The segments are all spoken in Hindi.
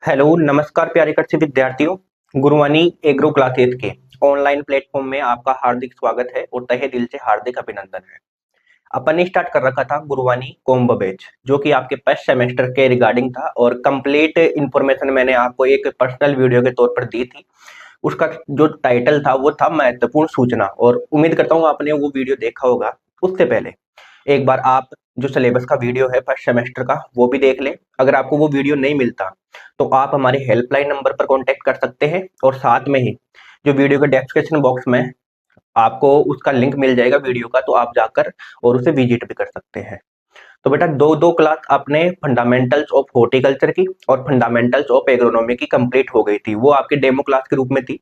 हेलो नमस्कार प्यारे कक्षी विद्यार्थियों। गुरुवाणी एग्रो क्लासेस के ऑनलाइन प्लेटफॉर्म में आपका हार्दिक स्वागत है और तहे दिल से हार्दिक अभिनंदन है। अपन ने स्टार्ट कर रखा था गुरुवाणी कॉम्बो बैच, जो कि आपके फर्स्ट सेमेस्टर के रिगार्डिंग था और कंप्लीट इन्फॉर्मेशन मैंने आपको एक पर्सनल वीडियो के तौर पर दी थी। उसका जो टाइटल था वो था महत्वपूर्ण सूचना, और उम्मीद करता हूँ आपने वो वीडियो देखा होगा। उससे पहले एक बार आप जो सिलेबस का वीडियो है फर्स्ट सेमेस्टर का वो भी देख लें। अगर आपको वो वीडियो नहीं मिलता तो आप हमारे हेल्पलाइन नंबर पर कांटेक्ट कर सकते हैं, और साथ में ही जो वीडियो के डिस्क्रिप्शन बॉक्स में आपको उसका लिंक मिल जाएगा वीडियो का, तो आप जाकर और उसे विजिट भी कर सकते हैं। तो बेटा दो दो क्लास अपने फंडामेंटल्स ऑफ हॉर्टिकल्चर की और फंडामेंटल्स ऑफ एग्रोनॉमी की कंप्लीट हो गई थी, वो आपके डेमो क्लास के रूप में थी।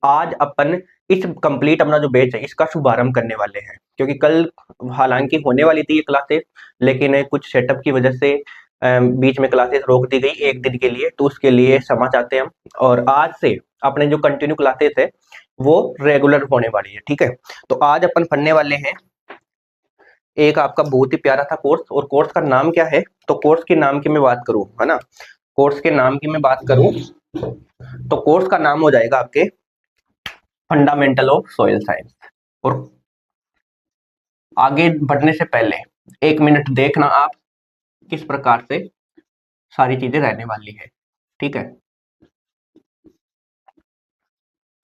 आज अपन इस कंप्लीट अपना जो बैच है इसका शुभारंभ करने वाले हैं, क्योंकि कल हालांकि होने वाली थी ये क्लासेस, लेकिन कुछ सेटअप की वजह से बीच में क्लासेस रोक दी गई एक दिन के लिए, तो उसके लिए क्षमा चाहते हैं हम। और आज से अपने जो कंटिन्यू क्लासेस है वो रेगुलर होने वाली है, ठीक है। तो आज अपन पढ़ने वाले हैं एक आपका बहुत ही प्यारा था कोर्स, और कोर्स का नाम क्या है? तो कोर्स के नाम की मैं बात करूं, है ना, कोर्स के नाम की मैं बात करूं तो कोर्स का नाम हो जाएगा आपके फंडामेंटल ऑफ सॉइल साइंस। और आगे बढ़ने से पहले 1 मिनट देखना आप किस प्रकार से सारी चीजें रहने वाली है, ठीक है।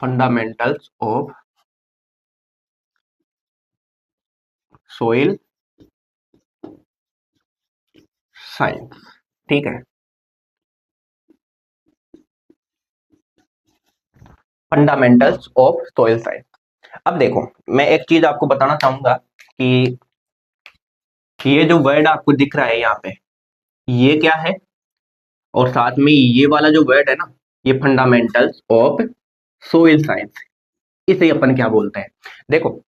फंडामेंटल्स ऑफ सॉइल साइंस, ठीक है। Fundamentals of soil science. अब देखो, मैं एक चीज आपको बताना चाहूंगा कि ये जो वर्ड आपको दिख रहा है यहाँ पे, ये क्या है, और साथ में ये वाला जो वर्ड है ना, ये फंडामेंटल्स ऑफ सोइल साइंस, इसे अपन क्या बोलते हैं? देखो,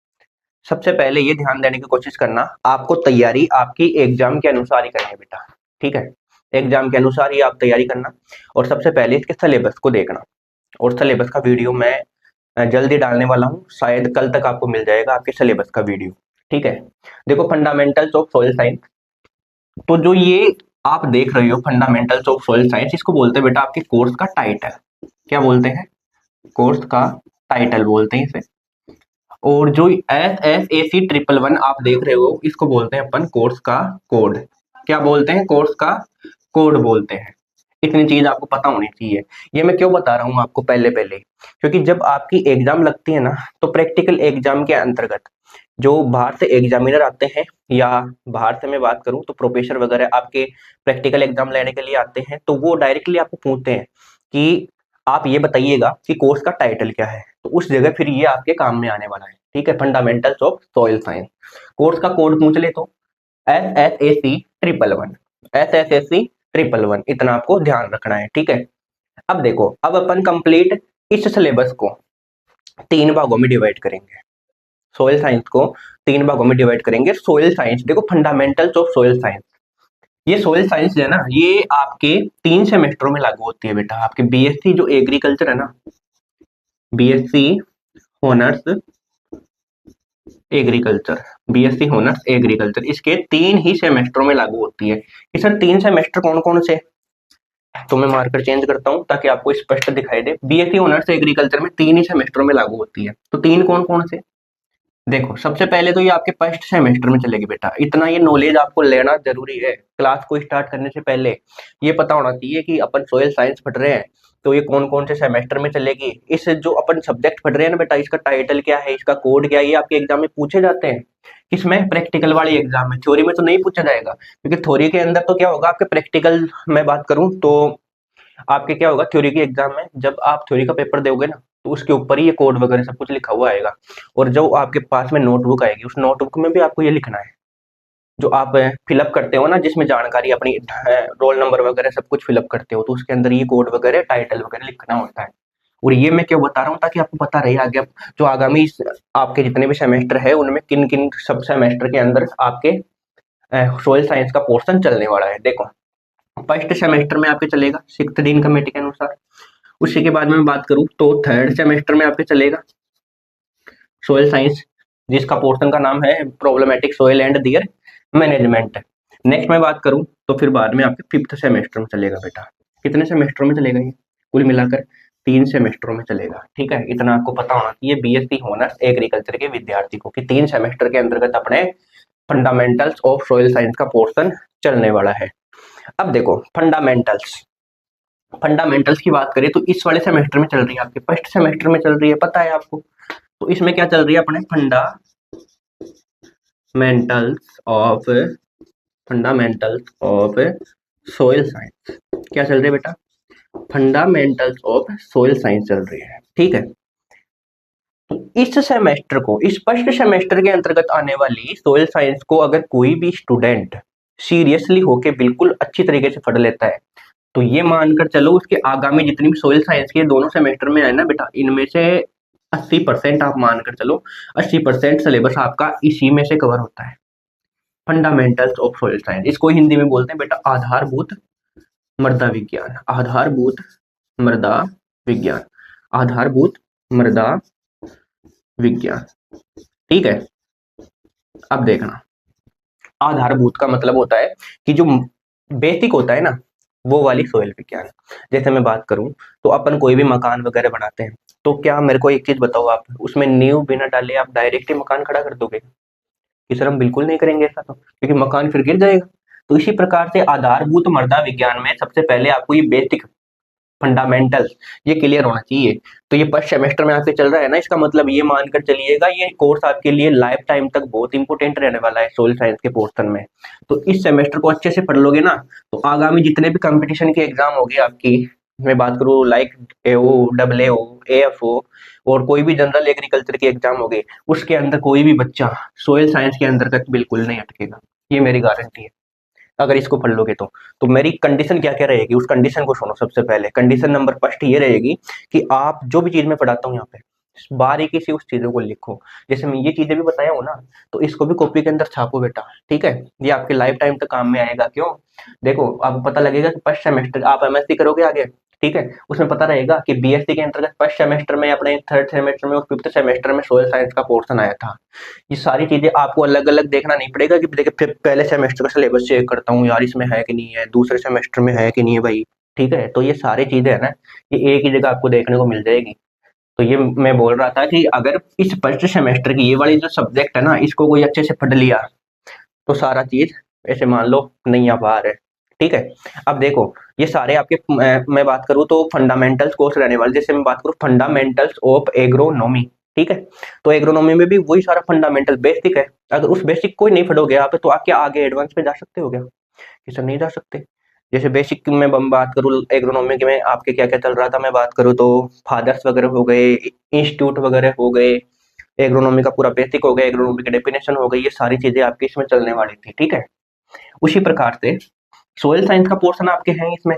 सबसे पहले ये ध्यान देने की कोशिश करना, आपको तैयारी आपकी एग्जाम के अनुसार ही करनी है बेटा, ठीक है। एग्जाम के अनुसार ही आप तैयारी करना, और सबसे पहले इसके सिलेबस को देखना। और सिलेबस का वीडियो मैं जल्दी डालने वाला हूँ, शायद कल तक आपको मिल जाएगा आपके सिलेबस का वीडियो, ठीक है। देखो, फंडामेंटल्स ऑफ सॉइल साइंस, तो जो ये आप देख रहे हो फंडामेंटल्स ऑफ सॉइल साइंस, इसको बोलते हैं बेटा आपके कोर्स का टाइटल। क्या बोलते हैं? कोर्स का टाइटल बोलते हैं इसे। और जो SSAC 111 आप देख रहे हो, इसको बोलते हैं अपन कोर्स का कोड। क्या बोलते हैं? कोर्स का कोड बोलते हैं। इतनी चीज आपको पता होनी चाहिए। ये मैं क्यों बता रहा हूँ आपको पहले पहले, क्योंकि जब आपकी एग्जाम लगती है ना, तो प्रैक्टिकल एग्जाम के अंतर्गत जो बाहर से एग्जामिनर आते हैं, या बाहर से मैं बात करूं तो प्रोफेसर वगैरह आपके प्रैक्टिकल एग्जाम लेने के लिए आते हैं, तो वो डायरेक्टली आपको पूछते हैं कि आप ये बताइएगा कि कोर्स का टाइटल क्या है। तो उस जगह फिर ये आपके काम में आने वाला है, ठीक है। Fundamentals of soil science, course का कोड पूछ ले तो SSAC 111, SSAC 111, इतना आपको ध्यान रखना है, ठीक है। अब देखो, अब अपन कंप्लीट इस सिलेबस को 3 भागों में डिवाइड करेंगे। सोइल साइंस को 3 भागों में डिवाइड करेंगे। सोइल साइंस, देखो फंडामेंटल्स ऑफ सोइल साइंस, ये सोइल साइंस है ना, ये आपके 3 सेमेस्टरों में लागू होती है बेटा। आपके BSc जो एग्रीकल्चर है ना, BSc honours agriculture, BSc honours agriculture, इसके 3 ही सेमेस्टरों में लागू होती है। कि सर 3 सेमेस्टर कौन कौन से? तो मैं मार्कर चेंज करता हूं ताकि आपको स्पष्ट दिखाई दे। BSc ऑनर्स एग्रीकल्चर में 3 ही सेमेस्टरों में लागू होती है। तो 3 कौन कौन से? देखो, सबसे पहले तो ये आपके फर्स्ट सेमेस्टर में चलेगी बेटा। इतना ये नॉलेज आपको लेना जरूरी है क्लास को स्टार्ट करने से पहले। ये पता होना चाहिए कि अपन सोयल साइंस पढ़ रहे हैं, तो ये कौन कौन से सेमेस्टर में चलेगी। इस जो अपन सब्जेक्ट पढ़ रहे हैं ना बेटा, इसका टाइटल क्या है, इसका कोड क्या है, ये आपके एग्जाम में पूछे जाते हैं। किसमें? प्रैक्टिकल वाले एग्जाम में। थ्योरी में तो नहीं पूछा जाएगा, क्योंकि थ्योरी के अंदर तो क्या होगा, आपके प्रैक्टिकल में बात करूं तो आपके क्या होगा, थ्योरी के एग्जाम में जब आप थ्योरी का पेपर दोगे ना, तो उसके ऊपर ही ये कोड वगैरह सब कुछ लिखा हुआ आएगा। और जो आपके पास में नोटबुक आएगी, उस नोटबुक में भी आपको ये लिखना है, जो आप फिलअप करते हो ना, जिसमें जानकारी अपनी रोल नंबर वगैरह सब कुछ फिलअप करते हो, तो उसके अंदर ये कोड वगैरह टाइटल वगैरह लिखना होता है। और ये मैं क्यों बता रहा हूँ, ताकि आपको पता रहे आगे जो आगामी आपके जितने भी सेमेस्टर है उनमें किन किन सब सेमेस्टर के अंदर आपके सोयल साइंस का पोर्शन चलने वाला है। देखो, फर्स्ट सेमेस्टर में आपके चलेगा 6th डीन कमेटी के अनुसार। उसी के बाद में बात करूं तो थर्ड सेमेस्टर में आपके चलेगा सोयल साइंस, जिसका पोर्शन का नाम है problematic soil and their management. Next में बात करूं तो फिर बाद में आपके 5th सेमेस्टर में चलेगा बेटा। कितने सेमेस्टरों में चलेगा ये? कुल मिलाकर 3 सेमेस्टरों में चलेगा। ठीक है, इतना आपको पता होना चाहिए बीएससी ऑनर्स एग्रीकल्चर के विद्यार्थी को कि 3 सेमेस्टर के अंतर्गत अपने फंडामेंटल्स ऑफ सॉइल साइंस का पोर्शन चलने वाला है। अब देखो फंडामेंटल्स की बात करें तो इस वाले सेमेस्टर में चल रही है, आपके फर्स्ट सेमेस्टर में चल रही है, पता है आपको। तो इसमें क्या चल रही है अपने फंडामेंटल्स ऑफ सोइल साइंस। क्या चल रही है बेटा? फंडामेंटल्स ऑफ सोइल साइंस चल रही है। ठीक है, तो इस सेमेस्टर को, इस फर्स्ट सेमेस्टर के अंतर्गत आने वाली सोइल साइंस को अगर कोई भी स्टूडेंट सीरियसली होके बिल्कुल अच्छी तरीके से पढ़ लेता है तो ये मानकर चलो उसके आगामी जितनी भी सोइल साइंस के दोनों सेमेस्टर में है ना बेटा, इनमें से 80% आप मानकर चलो 80% सिलेबस आपका इसी में से कवर होता है। फंडामेंटल्स ऑफ सोइल साइंस, इसको हिंदी में बोलते हैं बेटा आधारभूत मृदा विज्ञान। मृदा विज्ञान आधारभूत मृदा विज्ञान। ठीक है, अब देखना, आधारभूत का मतलब होता है कि जो बेसिक होता है ना वो वाली सोइल विज्ञान। जैसे मैं बात करूं तो अपन कोई भी मकान वगैरह बनाते हैं तो क्या, मेरे को एक चीज बताओ, आप उसमें नींव बिना डाले आप डायरेक्ट ही मकान खड़ा कर दोगे? कि सर हम बिल्कुल नहीं करेंगे ऐसा, तो क्योंकि मकान फिर गिर जाएगा। तो इसी प्रकार से आधारभूत मृदा विज्ञान में सबसे पहले आपको ये बेसिक फंडामेंटल्स ये क्लियर होना चाहिए। तो ये फर्स्ट सेमेस्टर में आपके चल रहा है ना, इसका मतलब ये मानकर चलिएगा ये कोर्स आपके लिए लाइफ टाइम तक बहुत इंपॉर्टेंट रहने वाला है सोइल साइंस के पोर्शन में। तो इस सेमेस्टर को अच्छे से पढ़ लोगे ना तो आगामी जितने भी कंपटीशन के एग्जाम होंगे आपकी, मैं बात करूँ लाइक एओ, डब्ल्यूओ, एएफओ और कोई भी जनरल एग्रीकल्चर के एग्जाम होंगे, उसके अंदर कोई भी बच्चा सोइल साइंस के अंतर्गत बिल्कुल नहीं अटकेगा, ये मेरी गारंटी है अगर इसको पढ़ लोगे तो मेरी कंडीशन क्या क्या रहेगी, उस कंडीशन को सुनो। सबसे पहले कंडीशन नंबर फर्स्ट ये रहेगी कि आप जो भी चीज मैं पढ़ाता हूँ यहाँ पे बारीकी से उस चीजों को लिखो। जैसे मैं ये चीजें भी बताया हूँ ना तो इसको भी कॉपी के अंदर छापो बेटा। ठीक है, ये आपके लाइफ टाइम तक काम में आएगा। क्यों? देखो आपको पता लगेगा कि फर्स्ट सेमेस्टर आप एमएससी करोगे आगे, ठीक है, उसमें पता रहेगा कि बीएससी के अंतर्गत फर्स्ट सेमेस्टर में, अपने थर्ड सेमेस्टर में और फिफ्थ सेमेस्टर में सोयल साइंस का पोर्शन आया था। ये सारी चीजें आपको अलग अलग देखना नहीं पड़ेगा कि देखिए फिर पहले सेमेस्टर का सिलेबस चेक करता हूँ यार इसमें है कि नहीं है, दूसरे सेमेस्टर में है कि नहीं है भाई। ठीक है, तो ये सारी चीजें है ना, ये एक ही जगह आपको देखने को मिल जाएगी। तो ये मैं बोल रहा था कि अगर इस फर्स्ट सेमेस्टर की ये वाली जो सब्जेक्ट है ना इसको कोई अच्छे से पढ़ लिया तो सारा चीज ऐसे मान लो नैया पार है। ठीक है, अब देखो ये सारे आपके मैं बात करूँ तो फंडामेंटल्स कोर्स रहने वाले। जैसे मैं बात करूँ फंडामेंटल्स ऑफ एग्रोनॉमी, ठीक है, तो एग्रोनॉमी में भी वही सारा फंडामेंटल बेसिक है। अगर उस बेसिक को ही नहीं पढ़ोगे आप तो आप क्या आगे एडवांस में जा सकते हो क्या? कि सर नहीं जा सकते। जैसे बेसिक में बात करूँ एग्रोनॉमी में आपके क्या क्या चल रहा था, मैं बात करूँ तो फादर्स वगैरह हो गए, इंस्टीट्यूट वगैरह हो गए, एग्रोनॉमी का पूरा बेसिक हो गया, एग्रोनॉमी की डेफिनेशन हो गई, ये सारी चीजें आपकी इसमें चलने वाली थी। ठीक है, उसी प्रकार से सोयल साइंस का पोर्शन आपके हैं इसमें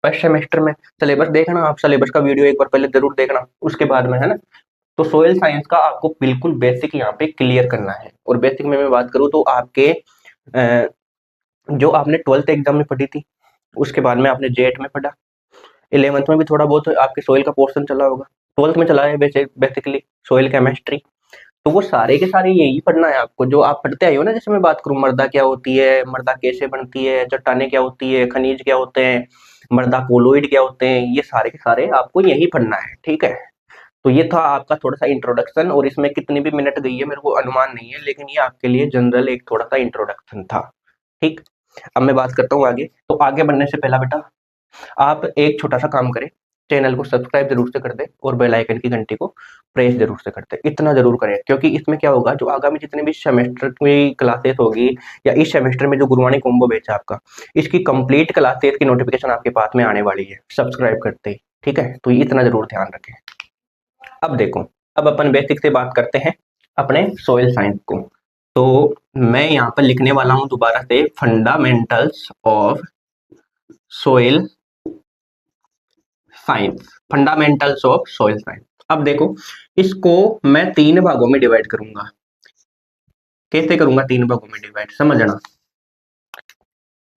फर्स्ट सेमेस्टर में। सिलेबस देखना आप, सिलेबस का वीडियो एक बार पहले जरूर देखना उसके बाद में, है ना। तो सोयल साइंस का आपको बिल्कुल बेसिक यहाँ पे क्लियर करना है। और बेसिक में मैं बात करूँ तो आपके जो आपने 12th एग्जाम में पढ़ी थी उसके बाद में आपने जेट में पढ़ा, 11th में भी थोड़ा बहुत आपके सोयल का पोर्शन चला होगा, 12th में चला है बेसिकली सोयल केमिस्ट्री। तो वो सारे के सारे यही पढ़ना है आपको जो आप पढ़ते आए हो ना। जैसे मैं बात करूँ मृदा क्या होती है, मृदा कैसे बनती है, चट्टाने क्या होती है, खनिज क्या होते हैं, मृदा कोलोइड क्या होते हैं, ये सारे के सारे आपको यही पढ़ना है। ठीक है, तो ये था आपका थोड़ा सा इंट्रोडक्शन, और इसमें कितनी भी मिनट गई है मेरे को अनुमान नहीं है, लेकिन ये आपके लिए जनरल एक थोड़ा सा इंट्रोडक्शन था। ठीक, अब मैं बात करता हूँ आगे। तो आगे बढ़ने से पहला बेटा आप एक छोटा सा काम करें, चैनल को सब्सक्राइब जरूर से कर दे और बेल आइकन की घंटी को प्रेस जरूर से कर दे। इतना जरूर करें क्योंकि इसमें क्या होगा, जो आगामी जितने भी सेमेस्टर की क्लासेस होगी या इस सेमेस्टर में जो गुरुवाणी कॉम्बो बैच है आपका, इसकी कंप्लीट क्लासेस की नोटिफिकेशन आपके पास में आने वाली है सब्सक्राइब करते ही। ठीक है, तो इतना जरूर ध्यान रखें। अब देखो, अब अपन बेसिक से बात करते हैं अपने सोइल साइंस को। तो मैं यहाँ पर लिखने वाला हूँ दोबारा से fundamentals of soil science, fundamentals of soil science. अब देखो इसको मैं 3 भागों में डिवाइड करूंगा। कैसे करूंगा 3 भागों में डिवाइड, समझना।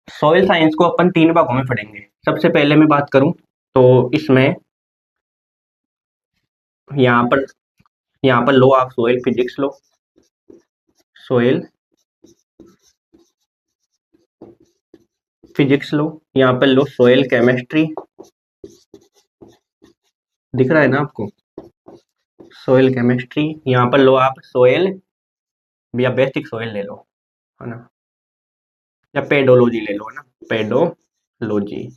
सॉइल साइंस को अपन 3 भागों में पढ़ेंगे। सबसे पहले मैं बात करूं तो इसमें यहाँ पर लो आप सॉइल फिजिक्स लो, सॉइल फिजिक्स लो, यहाँ पर लो सॉइल केमिस्ट्री दिख रहा है ना आपको, सोइल केमिस्ट्री। यहाँ पर लो आप सोइल या बेसिक सोइल ले लो, है ना, या पेडोलॉजी ले लो, है ना, पेडोलॉजी।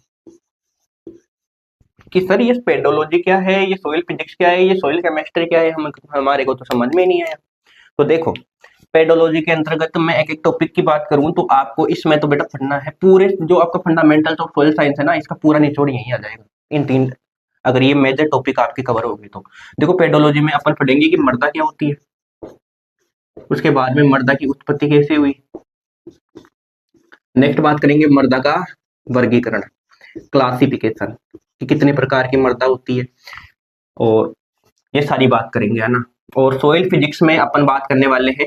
कि सर ये पेडोलॉजी क्या है, ये सोइल फिजिक्स क्या है, ये सोइल केमिस्ट्री क्या है, हमारे को तो समझ में नहीं आया। तो देखो, पेडोलॉजी के अंतर्गत मैं एक एक टॉपिक की बात करूं तो आपको इसमें तो बेटा पढ़ना है पूरे जो आपका फंडामेंटल्स ऑफ सोइल साइंस है ना, इसका पूरा निचोड़ यही आ जाएगा इन तीन, अगर ये मेजर टॉपिक आपके कवर होगी तो। देखो पेडोलॉजी में अपन पढ़ेंगे कि मृदा क्या होती है, उसके बाद में मृदा की उत्पत्ति कैसे हुई, नेक्स्ट बात करेंगे मृदा का वर्गीकरण, क्लासिफिकेशन, कि कितने प्रकार की मृदा होती है, और ये सारी बात करेंगे, है ना। और सोइल फिजिक्स में अपन बात करने वाले हैं,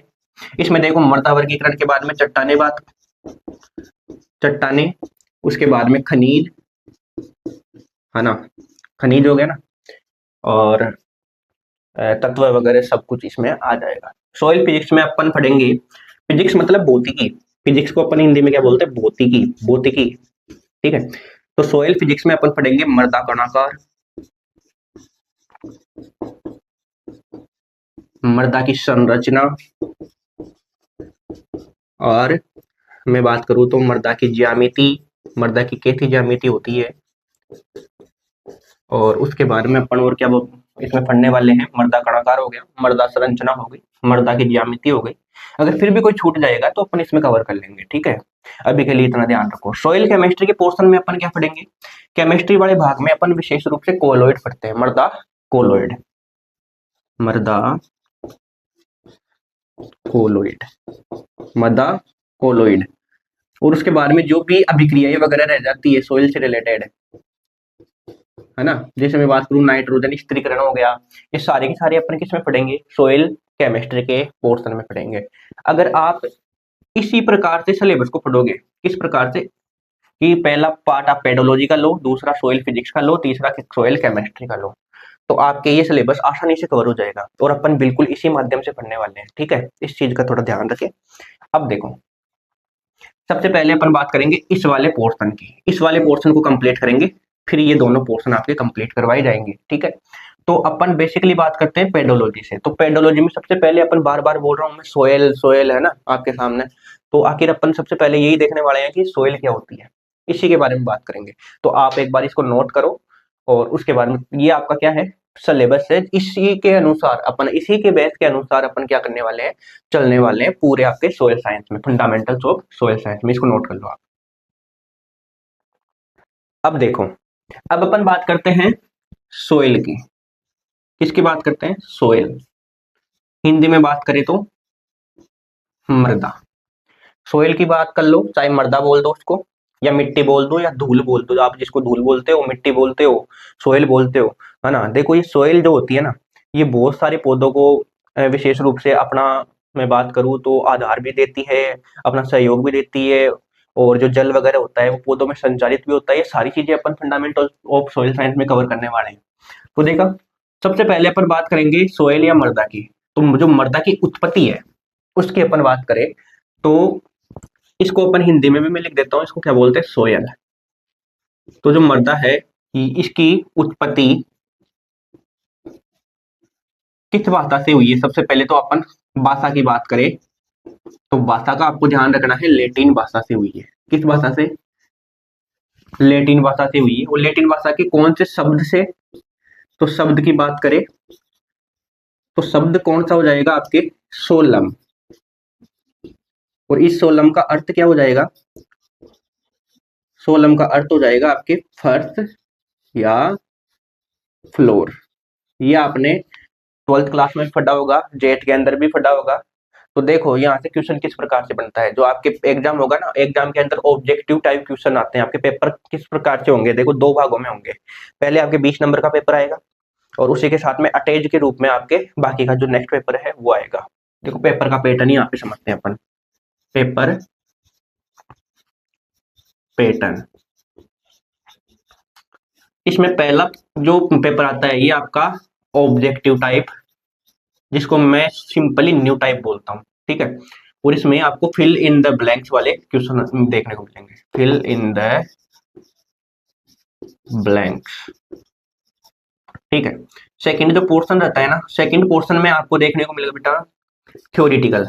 इसमें देखो मृदा वर्गीकरण के बाद में चट्टाने, उसके बाद में खनिज, है ना, खनिज हो गया ना, और तत्व वगैरह सब कुछ इसमें आ जाएगा। सोइल फिजिक्स में अपन पढ़ेंगे, फिजिक्स मतलब भौतिकी, फिजिक्स को अपन हिंदी में क्या बोलते हैं, भौतिकी, भौतिकी, ठीक है। तो सोइल फिजिक्स में अपन पढ़ेंगे मृदा कणाकार, मृदा की संरचना, और मैं बात करूं तो मृदा की ज्यामिति, मृदा की कैसी ज्यामिति होती है, और उसके बारे में अपन और क्या इसमें पढ़ने वाले हैं, मृदा कणाकार हो गया, मृदा संरचना हो गई, मृदा की ज्यामिति हो गई। अगर फिर भी कोई छूट जाएगा तो अपन इसमें कवर कर लेंगे, ठीक है। अभी के लिए इतना ध्यान रखो। सोइल केमिस्ट्री के पोर्शन में अपन क्या पढ़ेंगे, केमिस्ट्री वाले भाग में अपन विशेष रूप से कोलोइड पढ़ते हैं, मृदा कोलोइड, मृदा कोलोइड, मृदा कोलोइड, और उसके बाद में जो भी अभिक्रियाएं वगैरह रह जाती है सोइल से रिलेटेड, है ना, जैसे मैं बात करूं नाइट्रोजन स्थिरीकरण हो गया, ये सारे के सारे अपन किसमें पढ़ेंगे, सोइल केमिस्ट्री के पोर्शन में पढ़ेंगे। अगर आप इसी प्रकार से सिलेबस को पढ़ोगे, किस प्रकार से, कि पहला पार्ट आप पेडोलॉजी का लो, दूसरा सोइल फिजिक्स का लो, तीसरा सोइल केमिस्ट्री का लो, तो आपके ये सिलेबस आसानी से कवर हो जाएगा, और अपन बिल्कुल इसी माध्यम से पढ़ने वाले हैं, ठीक है। इस चीज का थोड़ा ध्यान रखें। अब देखो, सबसे पहले अपन बात करेंगे इस वाले पोर्शन की, इस वाले पोर्शन को कंप्लीट करेंगे, फिर ये दोनों पोर्शन आपके कंप्लीट करवाए जाएंगे, ठीक है। तो अपन बेसिकली बात करते हैं पेडोलॉजी से। तो पेडोलॉजी में सबसे पहले अपन बार बार बोल रहा हूँ मैं, सोयल सोयल है ना आपके सामने, तो आखिर अपन सबसे पहले यही देखने वाले हैं कि सोयल क्या होती है, इसी के बारे में बात करेंगे। तो आप एक बार इसको नोट करो, और उसके बाद में ये आपका क्या है, सिलेबस है, इसी के अनुसार अपन, इसी के बेस के अनुसार अपन क्या करने वाले हैं, चलने वाले हैं पूरे आपके सोयल साइंस में, फंडामेंटल्स ऑफ सोयल साइंस में, इसको नोट कर लो आप। अब देखो, अब अपन बात करते हैं सोयल की, किसकी बात करते हैं, सोयल, हिंदी में बात करें तो मृदा। सोयल की बात कर लो, चाहे मृदा बोल दो उसको, या मिट्टी बोल दो, या धूल बोल दो, आप जिसको धूल बोलते हो, मिट्टी बोलते हो, सोयल बोलते हो, है ना। देखो ये सोयल जो होती है ना, ये बहुत सारे पौधों को विशेष रूप से अपना, मैं बात करूँ तो आधार भी देती है, अपना सहयोग भी देती है, और जो जल वगैरह होता है वो पौधों में संचारित भी होता है। ये सारी चीजें अपन फंडामेंटल ऑफ सोयल साइंस में कवर करने वाले हैं। तो देखा, सबसे पहले अपन बात करेंगे सोयल या मृदा की। तो जो मृदा की उत्पत्ति है उसकी अपन बात करें तो इसको अपन हिंदी में भी मैं लिख देता हूँ, इसको क्या बोलते हैं, सोयल। तो जो मृदा है इसकी उत्पत्ति किस भाषा से हुई है, सबसे पहले तो अपन भाषा की बात करें तो भाषा का आपको ध्यान रखना है, लेटिन भाषा से हुई है। किस भाषा से, लेटिन भाषा से हुई है। और लेटिन भाषा के कौन से शब्द से, तो शब्द की बात करें तो शब्द कौन सा हो जाएगा आपके, सोलम, और इस सोलम का अर्थ क्या हो जाएगा, सोलम का अर्थ हो जाएगा आपके फर्श या फ्लोर। ये आपने 12th क्लास में पढ़ा होगा, जेट के अंदर भी पढ़ा होगा। तो देखो यहाँ से क्वेश्चन किस प्रकार से बनता है, जो आपके एग्जाम होगा ना, एग्जाम के अंदर ऑब्जेक्टिव टाइप क्वेश्चन आते हैं। आपके पेपर किस प्रकार से होंगे, देखो दो भागों में होंगे। पहले आपके 20 नंबर का पेपर आएगा, और उसी के साथ में अटैच के रूप में आपके बाकी का जो नेक्स्ट पेपर है वो आएगा। देखो पेपर का पैटर्न ही यहाँ पे समझते हैं अपन, पेपर पैटर्न। इसमें पहला जो पेपर आता है ये आपका ऑब्जेक्टिव टाइप, जिसको मैं सिंपली न्यू टाइप बोलता हूँ, ठीक है। और इसमें आपको फिल इन द ब्लैंक्स वाले क्वेश्चन देखने को मिलेंगे, फिल इन द ब्लैंक्स। ठीक है। सेकंड जो पोर्शन रहता है ना, सेकंड पोर्शन में आपको देखने को मिलेगा बेटा थ्योरिटिकल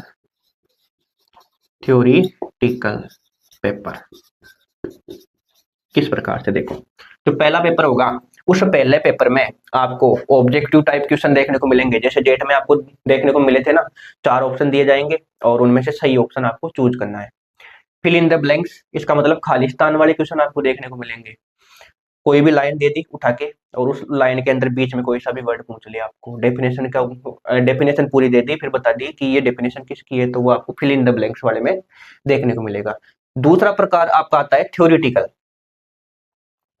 पेपर। किस प्रकार से, देखो जो पहला पेपर होगा उस पहले पेपर में आपको ऑब्जेक्टिव टाइप क्वेश्चन देखने को मिलेंगे। जैसे डेट में आपको देखने को मिले थे ना, 4 ऑप्शन दिए जाएंगे और उनमें से सही ऑप्शन आपको चूज करना है। फिल इन द ब्लैंक्स, इसका मतलब खालिस्तान वाले क्वेश्चन आपको देखने को मिलेंगे। कोई भी लाइन दे दी उठा के और उस लाइन के अंदर बीच में कोई सा भी वर्ड पूछ लिया, आपको डेफिनेशन पूरी दे दी, फिर बता दी कि ये डेफिनेशन किसकी है, तो वो आपको फिल इन द ब्लैंक्स वाले में देखने को मिलेगा। दूसरा प्रकार आपका आता है थ्योरिटिकल।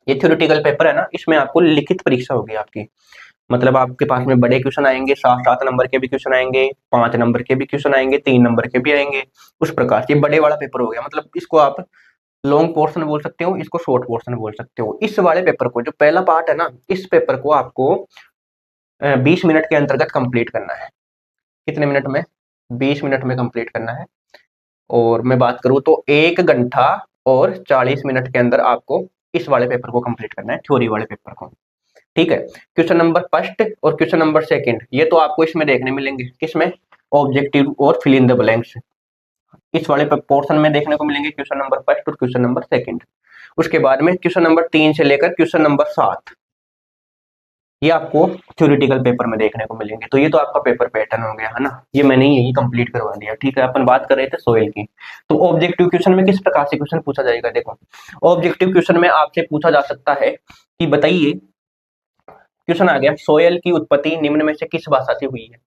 ये थ्योरिटिकल पेपर है ना, इसमें आपको लिखित परीक्षा होगी आपकी। मतलब आपके पास में बड़े क्वेश्चन आएंगे, 7 नंबर के भी क्वेश्चन आएंगे, 5 नंबर के भी क्वेश्चन आएंगे, 3 नंबर के भी आएंगे। उस प्रकार से बड़े वाला पेपर हो गया। मतलब इसको आप लॉन्ग पोर्शन बोल सकते हो, इसको शॉर्ट पोर्शन बोल सकते हो। इस वाले पेपर को, जो पहला पार्ट है ना, इस पेपर को आपको 20 मिनट के अंतर्गत कंप्लीट करना है। कितने मिनट में? 20 मिनट में कंप्लीट करना है। और मैं बात करूं तो 1 घंटा और 40 मिनट के अंदर आपको इस वाले पेपर को कंप्लीट करना है, थ्योरी वाले पेपर को। ठीक है। क्वेश्चन नंबर फर्स्ट और क्वेश्चन नंबर सेकंड ये तो आपको इसमें देखने मिलेंगे। किसमें? ऑब्जेक्टिव और फिल इन द ब्लैंक्स, इस वाले पोर्शन में देखने को मिलेंगे क्वेश्चन नंबर फर्स्ट और क्वेश्चन नंबर सेकंड। उसके बाद में क्वेश्चन नंबर 3 से लेकर क्वेश्चन नंबर 7 ये आपको थ्योरेटिकल पेपर में देखने को मिलेंगे। तो ये तो आपका पेपर पैटर्न हो गया है ना, ये मैंने यही कंप्लीट करवा दिया। ठीक है, अपन बात कर रहे थे सोइल की। तो ऑब्जेक्टिव क्वेश्चन में किस प्रकार से क्वेश्चन पूछा जाएगा, देखो ऑब्जेक्टिव क्वेश्चन में आपसे पूछा जा सकता है कि बताइए, क्वेश्चन आ गया सोयल की उत्पत्ति निम्न में से किस भाषा से हुई है।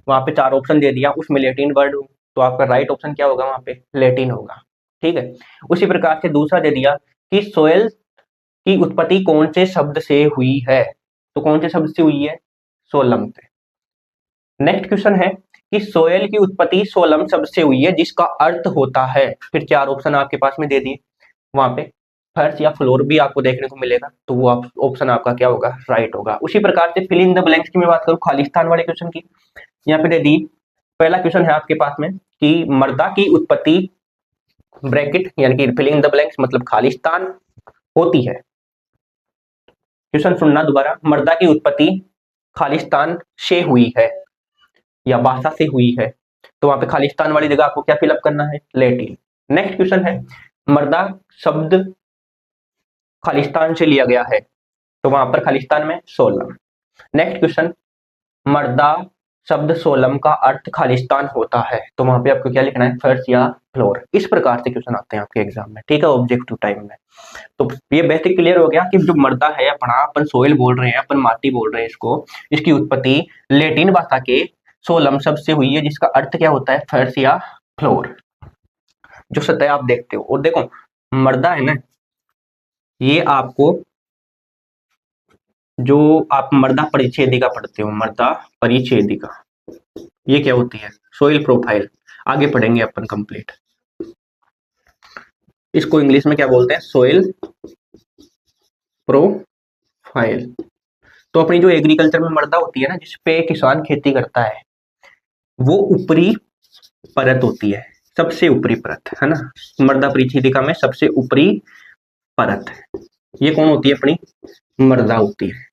वहां पे 4 ऑप्शन दे दिया, उसमें लैटिन वर्ड, तो आपका राइट ऑप्शन क्या होगा, वहां पे लैटिन होगा। ठीक है। उसी प्रकार से दूसरा दे दिया कि सोयल की उत्पत्ति कौन से शब्द से हुई है, तो कौन से शब्द से हुई है, सोलम से। नेक्स्ट क्वेश्चन है कि सोयल की उत्पत्ति सोलम शब्द से हुई है जिसका अर्थ होता है, फिर 4 ऑप्शन आपके पास में दे दिए। वहां पे फर्श या फ्लोर भी आपको देखने को मिलेगा, तो वो ऑप्शन आपका क्या होगा, राइट होगा। उसी प्रकार से फिल इन द ब्लैंक्स की मैं बात करूं, खालिस्तान वाले क्वेश्चन की, यहाँ पे दे दी। पहला क्वेश्चन है आपके पास में कि मर्दा की उत्पत्ति ब्रैकेट यानी कि फिलिंग द ब्लैंक्स मतलब खालिस्तान होती है। क्वेश्चन सुनना दोबारा, मर्दा की उत्पत्ति खालिस्तान से हुई है या भाषा से हुई है, तो वहां पे खालिस्तान वाली जगह आपको क्या फिलअप करना है, लैटिन। नेक्स्ट क्वेश्चन है मर्दा शब्द खालिस्तान से लिया गया है, तो वहां पर खालिस्तान में सोलम। नेक्स्ट क्वेश्चन, मर्दा शब्द सोलम का अर्थ खालिस्तान होता है, तो वहां पे आपको क्या लिखना है, फर्श या फ्लोर। इस प्रकार से क्वेश्चन आते हैं आपके एग्जाम में। ठीक है, ऑब्जेक्टिव टाइप में। तो ये बेसिक क्लियर हो गया कि जो मर्दा है अपना, अपन सोइल बोल रहे हैं, अपन माटी बोल रहे हैं इसको, इसकी उत्पत्ति लैटिन भाषा के सोलम शब्द से हुई है जिसका अर्थ क्या होता है, फर्श या फ्लोर, जो सतह आप देखते हो। और देखो मर्दा है ना, ये आपको जो आप मर्दा परिच्छेदिका पढ़ते हो, मर्दा परिच्छेदिका, ये क्या होती है, सोइल प्रोफाइल। आगे पढ़ेंगे अपन कंप्लीट। इसको इंग्लिश में क्या बोलते हैं, सोइल प्रोफाइल। तो अपनी जो एग्रीकल्चर में मर्दा होती है ना, जिसपे किसान खेती करता है, वो ऊपरी परत होती है, सबसे ऊपरी परत है ना, मर्दा परिच्छेदिका में सबसे ऊपरी परत। ये कौन होती है, अपनी मर्दा होती है।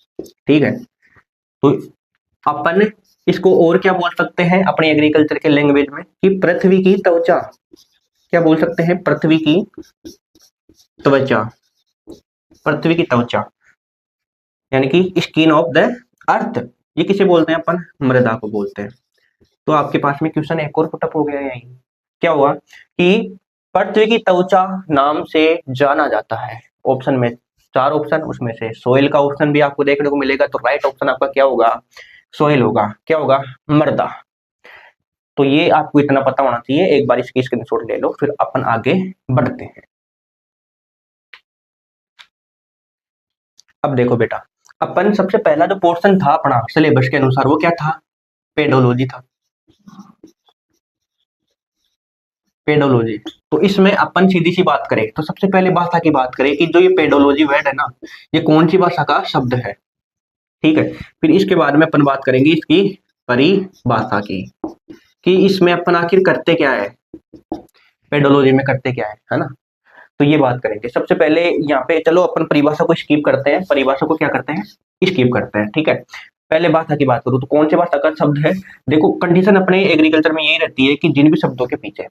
ठीक है। तो अपन इसको और क्या बोल सकते हैं अपने एग्रीकल्चर के लैंग्वेज में, कि पृथ्वी की त्वचा। क्या बोल सकते हैं, पृथ्वी की त्वचा, पृथ्वी की त्वचा यानी कि स्किन ऑफ द अर्थ। ये किसे बोलते हैं अपन, मृदा को बोलते हैं। तो आपके पास में क्वेश्चन एक और पुटअप हो गया यही। क्या हुआ कि पृथ्वी की त्वचा नाम से जाना जाता है। ऑप्शन में 4 ऑप्शन, उसमें से सोइल का ऑप्शन भी आपको देखने को मिलेगा, तो राइट ऑप्शन आपका क्या होगा, सोइल होगा। क्या होगा, मृदा। तो ये आपको इतना पता होना चाहिए। एक बार इसकी स्क्रीनशॉट ले लो, फिर अपन आगे बढ़ते हैं। अब देखो बेटा, अपन सबसे पहला जो पोर्शन था अपना सिलेबस के अनुसार, वो क्या था, पेडोलॉजी था, पेडोलॉजी। तो इसमें अपन सीधी सी बात करें तो सबसे पहले भाषा की बात करें कि जो ये पेडोलॉजी वर्ड है ना, ये कौन सी भाषा का शब्द है। ठीक है। फिर इसके बाद में अपन बात करेंगे इसकी परिभाषा की, कि इसमें अपन आखिर करते क्या है, पेडोलॉजी में करते क्या है ना। तो ये बात करेंगे सबसे पहले। यहाँ पे चलो अपन परिभाषा को स्किप करते हैं, परिभाषा को क्या करते हैं, स्किप करते हैं, ठीक है। पहले भाषा की बात करूँ तो कौन सी भाषा का शब्द है, देखो कंडीशन अपने एग्रीकल्चर में यही रहती है कि जिन भी शब्दों के पीछे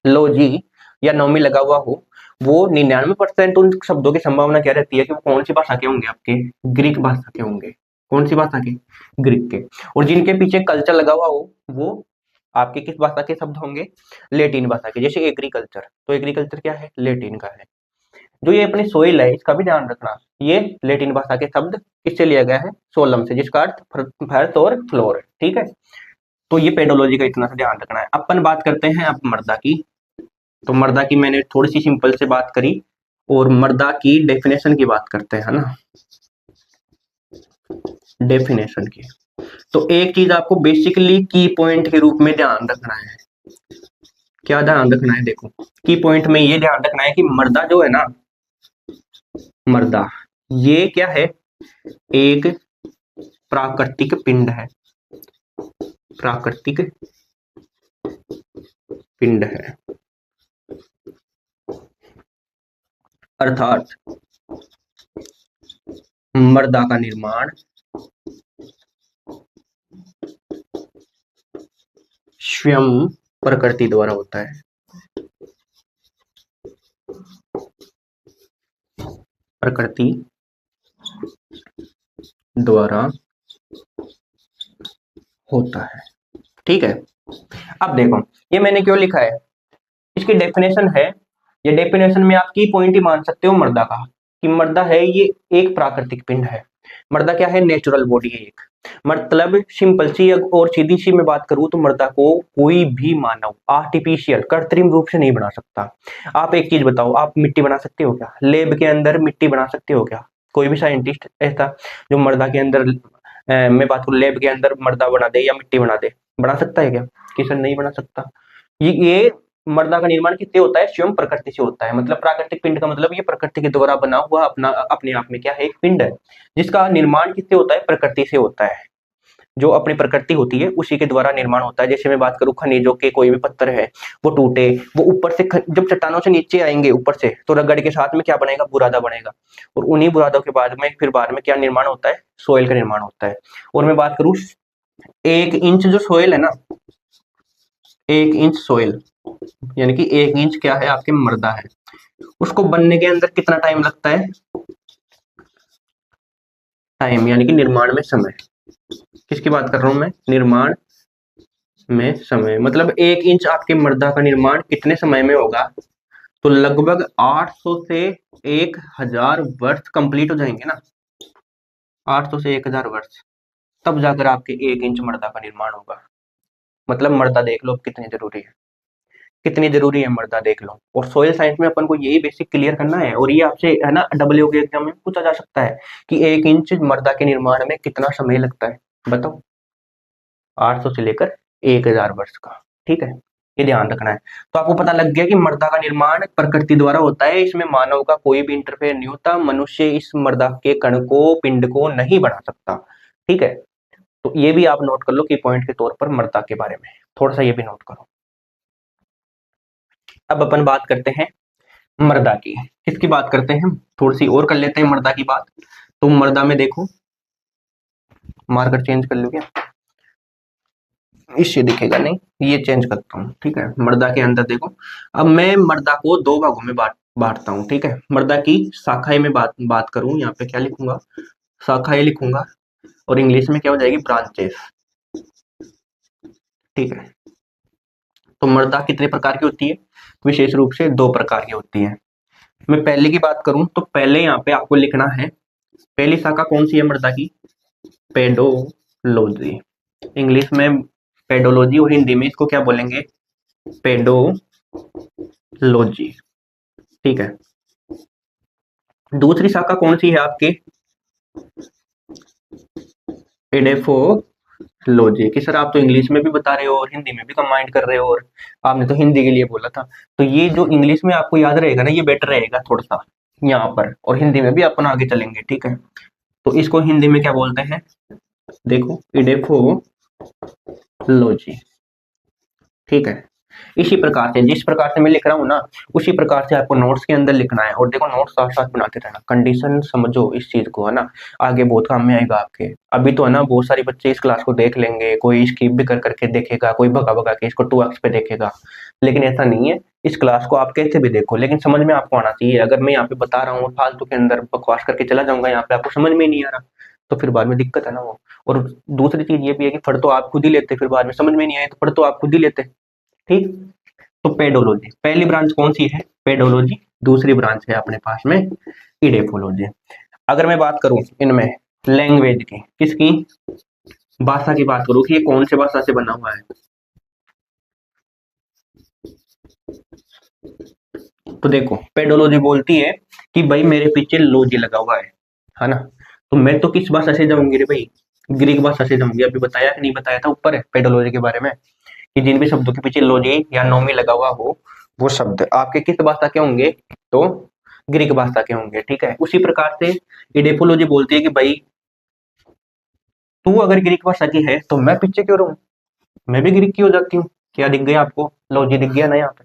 लॉजी या नौमी लगा हुआ हो, वो 99% उन शब्दों की संभावना क्या रहती है कि वो कौन सी भाषा के होंगे, आपके ग्रीक भाषा के होंगे। कौन सी भाषा के, ग्रीक के। और जिनके पीछे कल्चर लगा हुआ हो वो आपके किस भाषा के शब्द होंगे, लेटिन भाषा के। जैसे एग्रीकल्चर, तो एग्रीकल्चर क्या है, लेटिन का है। जो ये अपनी सोइल है इसका भी ध्यान रखना, ये लेटिन भाषा के शब्द किससे लिया गया है, सोलम से, जिसका अर्थ फर्थ और फ्लोर है, ठीक है। तो ये पेडोलॉजी का इतना सा ध्यान रखना है। अपन बात करते हैं अब मर्दा की। तो मर्दा की मैंने थोड़ी सी सिंपल से बात करी, और मर्दा की डेफिनेशन की बात करते हैं ना, डेफिनेशन की। तो एक चीज आपको बेसिकली की पॉइंट के रूप में ध्यान रखना है। क्या ध्यान रखना है, देखो की पॉइंट में ये ध्यान रखना है कि मर्दा जो है ना, मर्दा ये क्या है, एक प्राकृतिक पिंड है, प्राकृतिक पिंड है। अर्थात मर्दा का निर्माण स्वयं प्रकृति द्वारा होता है, प्रकृति द्वारा होता है, ठीक है। अब देखो ये मैंने क्यों लिखा है, इसकी डेफिनेशन है, ये डेफिनेशन में आप की पॉइंट ही मान सकते हो मर्दा का, कि मर्दा है ये एक प्राकृतिक पिंड है। मर्दा क्या है, नेचुरल बॉडी है एक। मतलब सिंपल सी और सीधी सी मैं बात करूं तो मर्दा को कोई भी मानव आर्टिफिशियल कृत्रिम रूप से नहीं बना सकता। आप एक चीज बताओ, आप मिट्टी बना सकते हो क्या, लेब के अंदर मिट्टी बना सकते हो क्या, कोई भी साइंटिस्ट ऐसा जो मर्दा के अंदर मैं बात करूं लेब के अंदर मर्दा बना दे या मिट्टी बना दे, बना सकता है क्या, किसी नहीं बना सकता। ये मर्दा का निर्माण किससे होता है, स्वयं प्रकृति से होता है। मतलब प्राकृतिक पिंड का मतलब ये प्रकृति के द्वारा बना हुआ अपना अपने आप में क्या है, एक पिंड है, जिसका निर्माण किससे होता है, प्रकृति से होता है। जो अपनी प्रकृति होती है उसी के द्वारा निर्माण होता है। जैसे मैं बात करूं खनिजों के, कोई भी पत्थर है वो टूटे, वो ऊपर से जब चट्टानों से नीचे आएंगे ऊपर से, तो रगड़ के साथ में क्या बनेगा, बुरादा बनेगा। और उन्हीं बुरादों के बाद में फिर बाद में क्या निर्माण होता है, सोयल का निर्माण होता है। और मैं बात करूं 1 इंच जो सोयल है ना, 1 इंच सोयल यानी कि 1 इंच क्या है, आपके मर्दा है, उसको बनने के अंदर कितना टाइम लगता है, टाइम यानी कि निर्माण में समय। किसकी बात कर रहा हूं मैं, निर्माण में समय। मतलब 1 इंच आपके मर्दा का निर्माण कितने समय में होगा, तो लगभग 800 से 1000 वर्ष कंप्लीट हो जाएंगे ना, 800 से 1000 वर्ष, तब जाकर आपके 1 इंच मर्दा का निर्माण होगा। मतलब मर्दा देख लो अब कितनी जरूरी है, कितनी जरूरी है मर्दा देख लो। और सोयल साइंस में अपन को यही बेसिक क्लियर करना है। और ये आपसे है ना डब्ल्यू के एग्जाम में पूछा जा सकता है कि 1 इंच मर्दा के निर्माण में कितना समय लगता है, बताओ। 800 से लेकर 1000 वर्ष का, ठीक है, ये ध्यान रखना है। तो आपको पता लग गया कि मर्दा का निर्माण प्रकृति द्वारा होता है, इसमें मानव का कोई भी इंटरफेयर नहीं होता। मनुष्य इस मर्दा के कण को, पिंड को नहीं बना सकता, ठीक है। तो ये भी आप नोट कर लो कि पॉइंट के तौर पर मर्दा के बारे में थोड़ा सा ये भी नोट करो। अब अपन बात करते हैं मर्दा की, किसकी बात करते हैं, थोड़ी सी और कर लेते हैं मर्दा की बात। तो मर्दा में देखो, मार्कर चेंज कर लो क्या, इससे दिखेगा नहीं, ये चेंज करता हूँ, ठीक है। मर्दा के अंदर देखो, अब मैं मर्दा को 2 भागों में बांटता हूँ, ठीक है। मर्दा की शाखाएं में बात करूँ, यहाँ पे क्या लिखूंगा, शाखाएं लिखूंगा, और इंग्लिश में क्या हो जाएगी, ब्रांचेस, ठीक है। तो मर्दा कितने प्रकार की होती है, विशेष रूप से 2 प्रकार की होती है। मैं पहले की बात करूं तो पहले यहाँ पे आपको लिखना है, पहली शाखा कौन सी है मर्दा की, पेडोलॉजी। इंग्लिश में पेडोलॉजी और हिंदी में इसको क्या बोलेंगे, पेडोलॉजी, ठीक है। दूसरी शाखा कौन सी है आपकी, एडेफोलॉजी। कि सर आप तो इंग्लिश में भी बता रहे हो और हिंदी में भी कंबाइंड कर रहे हो, और आपने तो हिंदी के लिए बोला था। तो ये जो इंग्लिश में आपको याद रहेगा ना, ये बेटर रहेगा थोड़ा सा यहाँ पर, और हिंदी में भी अपन आगे चलेंगे, ठीक है। तो इसको हिंदी में क्या बोलते हैं, देखो, इडेफोलॉजी, ठीक है। इसी प्रकार से जिस प्रकार से मैं लिख रहा हूँ ना, उसी प्रकार से आपको नोट्स के अंदर लिखना है। और देखो नोट्स साथ साथ बनाते रहना, कंडीशन समझो इस चीज को, है ना, आगे बहुत काम में आएगा आपके। अभी तो है ना बहुत सारे बच्चे इस क्लास को देख लेंगे, कोई स्किप भी कर करके देखेगा, कोई भगा भगा के इसको 2x पे देखेगा, लेकिन ऐसा नहीं है। इस क्लास को आप कैसे भी देखो, लेकिन समझ में आपको आना चाहिए। अगर मैं यहाँ पे बता रहा हूँ फालतू के अंदर बकवास करके चला जाऊंगा, यहाँ पे आपको समझ में नहीं आ रहा, तो फिर बाद में दिक्कत है ना वो। और दूसरी चीज ये भी है कि पढ़ तो आप खुद ही लेते, फिर बाद में समझ में नहीं आए तो पढ़ तो आप खुद ही लेते। ठीक। तो पेडोलॉजी पहली ब्रांच कौन सी है, पेडोलॉजी। दूसरी ब्रांच है अपने पास में इडेफोलॉजी। अगर मैं बात करूं इनमें लैंग्वेज की, किसकी, भाषा की बात करूं कि ये कौन से भाषा से बना हुआ है, तो देखो पेडोलॉजी बोलती है कि भाई मेरे पीछे लॉजी लगा हुआ है ना। तो मैं तो किस भाषा से जाऊंगी रे भाई, ग्रीक भाषा से जाऊंगी। अभी बताया कि नहीं बताया था ऊपर है पेडोलॉजी के बारे में, कि जिन भी शब्दों के पीछे लॉजी या नोमी लगा हुआ हो, वो शब्द आपके किस भाषा के होंगे, तो ग्रीक भाषा के होंगे। ठीक है। उसी प्रकार से इडेपोलॉजी बोलती है कि भाई तू अगर ग्रीक भाषा की है तो मैं पीछे क्यों रहूं, मैं भी ग्रीक की हो जाती हूँ। क्या दिख गया आपको, लॉजी दिख गया ना यहाँ पे।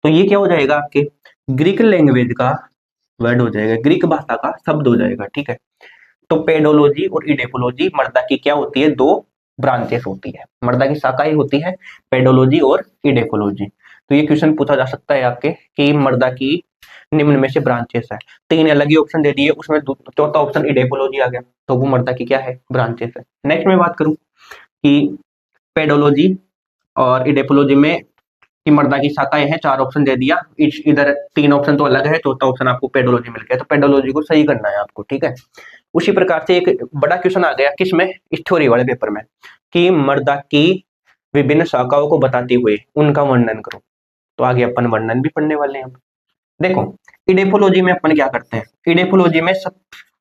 तो ये क्या हो जाएगा आपके ग्रीक लैंग्वेज का वर्ड हो जाएगा, ग्रीक भाषा का शब्द हो जाएगा। ठीक है। तो पेडोलॉजी और इडेपोलॉजी मर्दा की क्या होती है, दो ब्रांचेस होती है, मर्दा की शाखाएं होती है पेडोलॉजी और इडेपोलॉजी। तो ये क्वेश्चन पूछा जा सकता है आपके कि मर्दा की निम्न में से ब्रांचेस है, तीन अलग ही ऑप्शन दे दिए, उसमें चौथा ऑप्शन इडेपोलॉजी आ गया, तो वो मर्दा की क्या है, ब्रांचेस है। नेक्स्ट में बात करूं कि पेडोलॉजी और इडेपोलॉजी में कि मर्दा की शाखाएं हैं, चार ऑप्शन दे दिया, इधर तीन ऑप्शन तो अलग है, चौथा ऑप्शन आपको पेडोलॉजी मिल गया, तो पेडोलॉजी को सही करना है आपको। ठीक है। उसी प्रकार से एक बड़ा क्वेश्चन आ गया किसमें, इस थ्योरी वाले पेपर में, कि मर्दा की विभिन्न शाखाओं को बताते हुए उनका वर्णन करो। तो आगे अपन वर्णन भी पढ़ने वाले हैं। देखो इडेपोलॉजी में अपन क्या करते हैं, इडेपोलॉजी में सब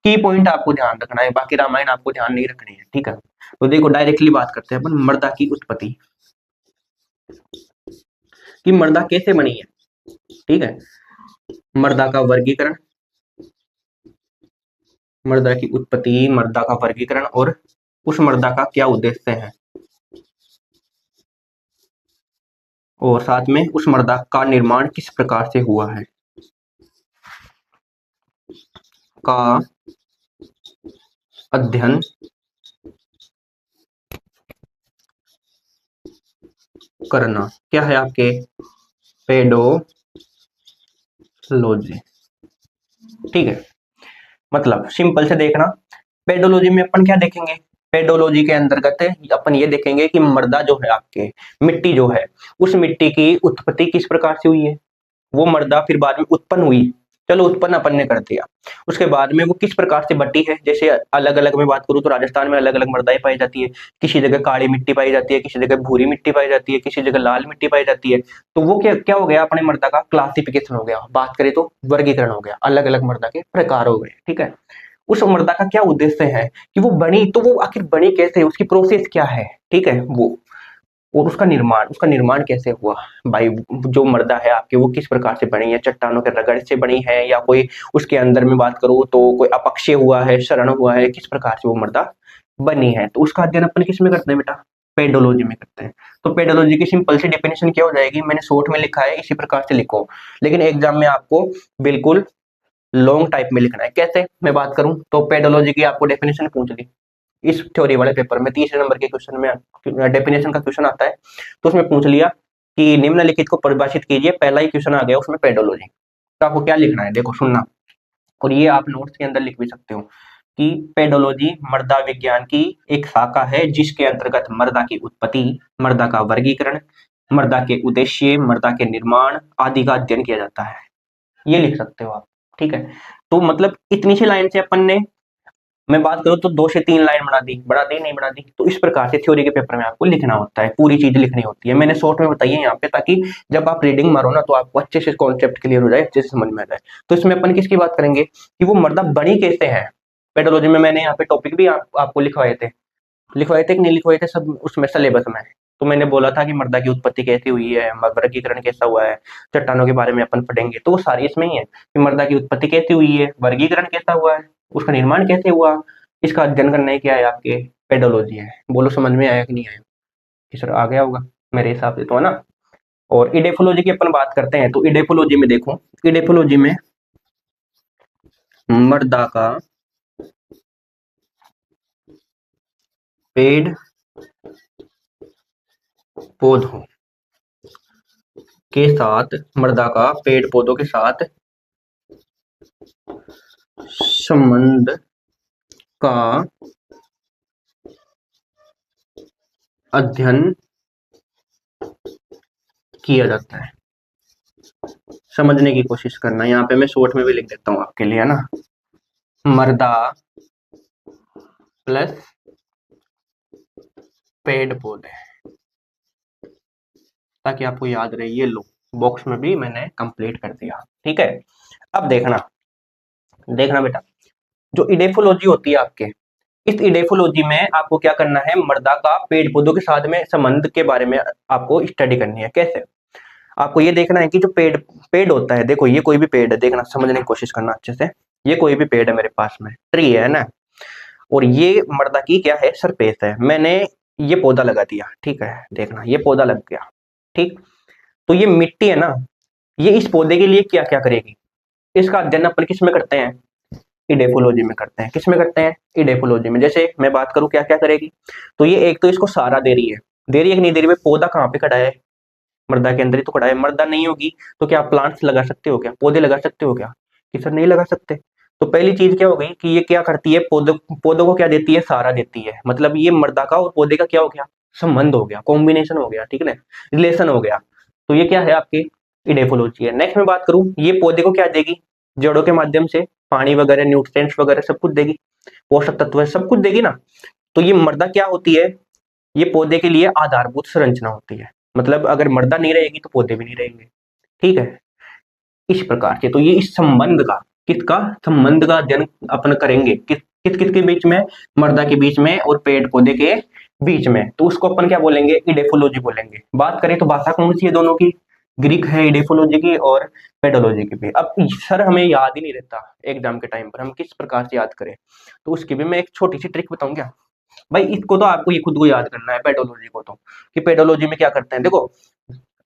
की पॉइंट आपको ध्यान रखना है, बाकी रामायण आपको ध्यान नहीं रखनी है। ठीक है। तो देखो डायरेक्टली बात करते हैं अपन मर्दा की उत्पत्ति, कि मर्दा कैसे बनी है। ठीक है। मर्दा का वर्गीकरण, मर्दा की उत्पत्ति, मर्दा का वर्गीकरण, और उस मर्दा का क्या उद्देश्य है, और साथ में उस मर्दा का निर्माण किस प्रकार से हुआ है का अध्ययन करना क्या है आपके पेडोलॉजी। ठीक है। मतलब सिंपल से देखना, पेडोलॉजी में अपन क्या देखेंगे, पेडोलॉजी के अंतर्गत अपन ये देखेंगे कि मर्दा जो है आपके, मिट्टी जो है, उस मिट्टी की उत्पत्ति किस प्रकार से हुई है, वो मर्दा फिर बाद में उत्पन्न हुई, चलो उत्पन्न अपन ने कर दिया, उसके बाद में वो किस प्रकार से बटी है। जैसे अलग अलग में बात करूं तो राजस्थान में अलग अलग मर्दाएं पाई जाती है, किसी जगह काली मिट्टी पाई जाती है, किसी जगह भूरी मिट्टी पाई जाती है, किसी जगह लाल मिट्टी पाई जाती है। तो वो क्या क्या हो गया, अपने मर्दा का क्लासिफिकेशन हो गया, बात करें तो वर्गीकरण हो गया, अलग अलग मर्दा के प्रकार हो गए। ठीक है। उस मर्दा का क्या उद्देश्य है कि वो बनी, तो वो आखिर बनी कैसे, उसकी प्रोसेस क्या है। ठीक है। वो और उसका निर्माण कैसे हुआ, भाई जो मर्दा है आपके वो किस प्रकार से बनी है, चट्टानों के रगड़ से बनी है, या कोई उसके अंदर में बात करूं तो कोई अपक्षय हुआ है, शरण हुआ है, किस प्रकार से वो मर्दा बनी है। तो उसका अध्ययन अपन किस में करते हैं बेटा, पेडोलॉजी में करते हैं। तो पेडोलॉजी की सिंपल सी डेफिनेशन क्या हो जाएगी, मैंने शॉर्ट में लिखा है, इसी प्रकार से लिखो, लेकिन एग्जाम में आपको बिल्कुल लॉन्ग टाइप में लिखना है। कैसे मैं बात करूं तो पेडोलॉजी की आपको डेफिनेशन पूछ ली इस थ्योरी वाले पेपर में, तीसरे नंबर के क्वेश्चन में डेफिनेशन का क्वेश्चन आता है, तो उसमें पूछ लिया कि निम्नलिखित को परिभाषित कीजिए, पहला ही क्वेश्चन आ गया उसमें पेडोलॉजी। तो आपको क्या लिखना है, देखो सुनना, और ये आप नोट्स के अंदर लिख भी सकते हो कि पेडोलॉजी मर्दा विज्ञान की एक शाखा है जिसके अंतर्गत मर्दा की उत्पत्ति, मर्दा का वर्गीकरण, मर्दा के उद्देश्य, मर्दा के निर्माण आदि का अध्ययन किया जाता है। ये लिख सकते हो आप। ठीक है। तो मतलब इतनी सी लाइन से अपन ने, मैं बात करूं तो 2 से 3 लाइन बना दी नहीं बना दी, तो इस प्रकार से थ्योरी के पेपर में आपको लिखना होता है, पूरी चीज लिखनी होती है। मैंने शॉर्ट में बताई है यहाँ पे, ताकि जब आप रीडिंग मारो ना तो आपको अच्छे से कॉन्सेप्ट क्लियर हो जाए, अच्छे से समझ में आ जाए। तो इसमें अपन किसकी बात करेंगे कि वो मर्दा बनी कैसे है। पेडोलॉजी में मैंने यहाँ पे टॉपिक भी आपको लिखवाए थे कि नहीं लिखवाए थे, सब उसमें सिलेबस में। तो मैंने बोला था कि मर्दा की उत्पत्ति कैसे हुई है, वर्गीकरण कैसा हुआ है, चट्टानों के बारे में अपन पढ़ेंगे, तो वो सारी इसमें ही है कि मर्दा की उत्पत्ति कैसे हुई है, वर्गीकरण कैसा हुआ है, उसका निर्माण कैसे हुआ, इसका अध्ययन करना ही क्या है आपके पेडोलॉजी है। बोलो समझ में आया कि नहीं आया, कि सर आ गया होगा मेरे हिसाब से तो, है ना। और इडेफोलॉजी की अपन बात करते हैं तो इडेफोलॉजी में देखो, इडेफोलॉजी में मृदा का पेड़ पौधों के साथ, मृदा का पेड़ पौधों के साथ संबंध का अध्ययन किया जाता है। समझने की कोशिश करना, यहाँ पे मैं शॉर्ट में भी लिख देता हूँ आपके लिए, है ना, मृदा प्लस पेड़ पौधे, ताकि आपको याद रहे। ये लो बॉक्स में भी मैंने कंप्लीट कर दिया, ठीक है। अब देखना देखना बेटा, जो इडेफोलॉजी होती है आपके, इस इडेफोलॉजी में आपको क्या करना है, मृदा का पेड़ पौधों के साथ में संबंध के बारे में आपको स्टडी करनी है। कैसे? आपको ये देखना है कि जो पेड़ पेड़ होता है, देखो ये कोई भी पेड़ है, देखना समझने की कोशिश करना अच्छे से। ये कोई भी पेड़ है मेरे पास में, ट्री है ना, और ये मृदा की क्या है, सरफेस है। मैंने ये पौधा लगा दिया, ठीक है, देखना ये पौधा लग गया, ठीक। तो ये मिट्टी है ना, ये इस पौधे के लिए क्या क्या करेगी, इसका अध्ययन अपन किस में करते हैं, इडेफोलॉजी में करते हैं। किस में करते हैं, इडेफोलॉजी में। जैसे मैं बात करूं क्या क्या करेगी, तो ये एक तो इसको सहारा दे रही है, दे रही है कि नहीं दे रही है। पौधा कहाँ पे खड़ा है, मृदा के अंदर ही तो खड़ा है। मृदा नहीं होगी तो क्या प्लांट्स लगा सकते हो, क्या पौधे लगा सकते हो क्या, कि सर नहीं लगा सकते। तो पहली चीज क्या हो गई कि ये क्या करती है, पौधों पौधों को क्या देती है, सहारा देती है। मतलब ये मृदा का और पौधे का क्या हो गया, संबंध हो गया, कॉम्बिनेशन हो गया, ठीक है, रिलेशन हो गया। तो ये क्या है आपकी इडेफोलॉजी है। नेक्स्ट में बात करूं, ये पौधे को क्या देगी, जड़ों के माध्यम से पानी वगैरह, न्यूट्रिएंट्स वगैरह सब कुछ देगी, पोषक तत्व है सब कुछ देगी ना। तो ये मृदा क्या होती है, ये पौधे के लिए आधारभूत संरचना होती है। मतलब अगर मृदा नहीं रहेगी तो पौधे भी नहीं रहेंगे, ठीक है, इस प्रकार से। तो ये इस संबंध का, किसका संबंध का अध्ययन अपन करेंगे, किस किस किस के बीच में, मृदा के बीच में और पेड़ पौधे के बीच में। तो उसको अपन क्या बोलेंगे, इडेफोलॉजी बोलेंगे। बात करें तो भाषा कौन सी है दोनों की, ग्रीक है इडेफोलॉजी की और पेडोलॉजी की भी। अब सर हमें याद ही नहीं रहता एग्जाम के टाइम पर, हम किस प्रकार से याद करें, तो उसकी भी मैं एक छोटी सी ट्रिक बताऊं क्या भाई। इसको तो आपको ये खुद को याद करना है, पेडोलॉजी को तो, कि पेडोलॉजी में क्या करते हैं। देखो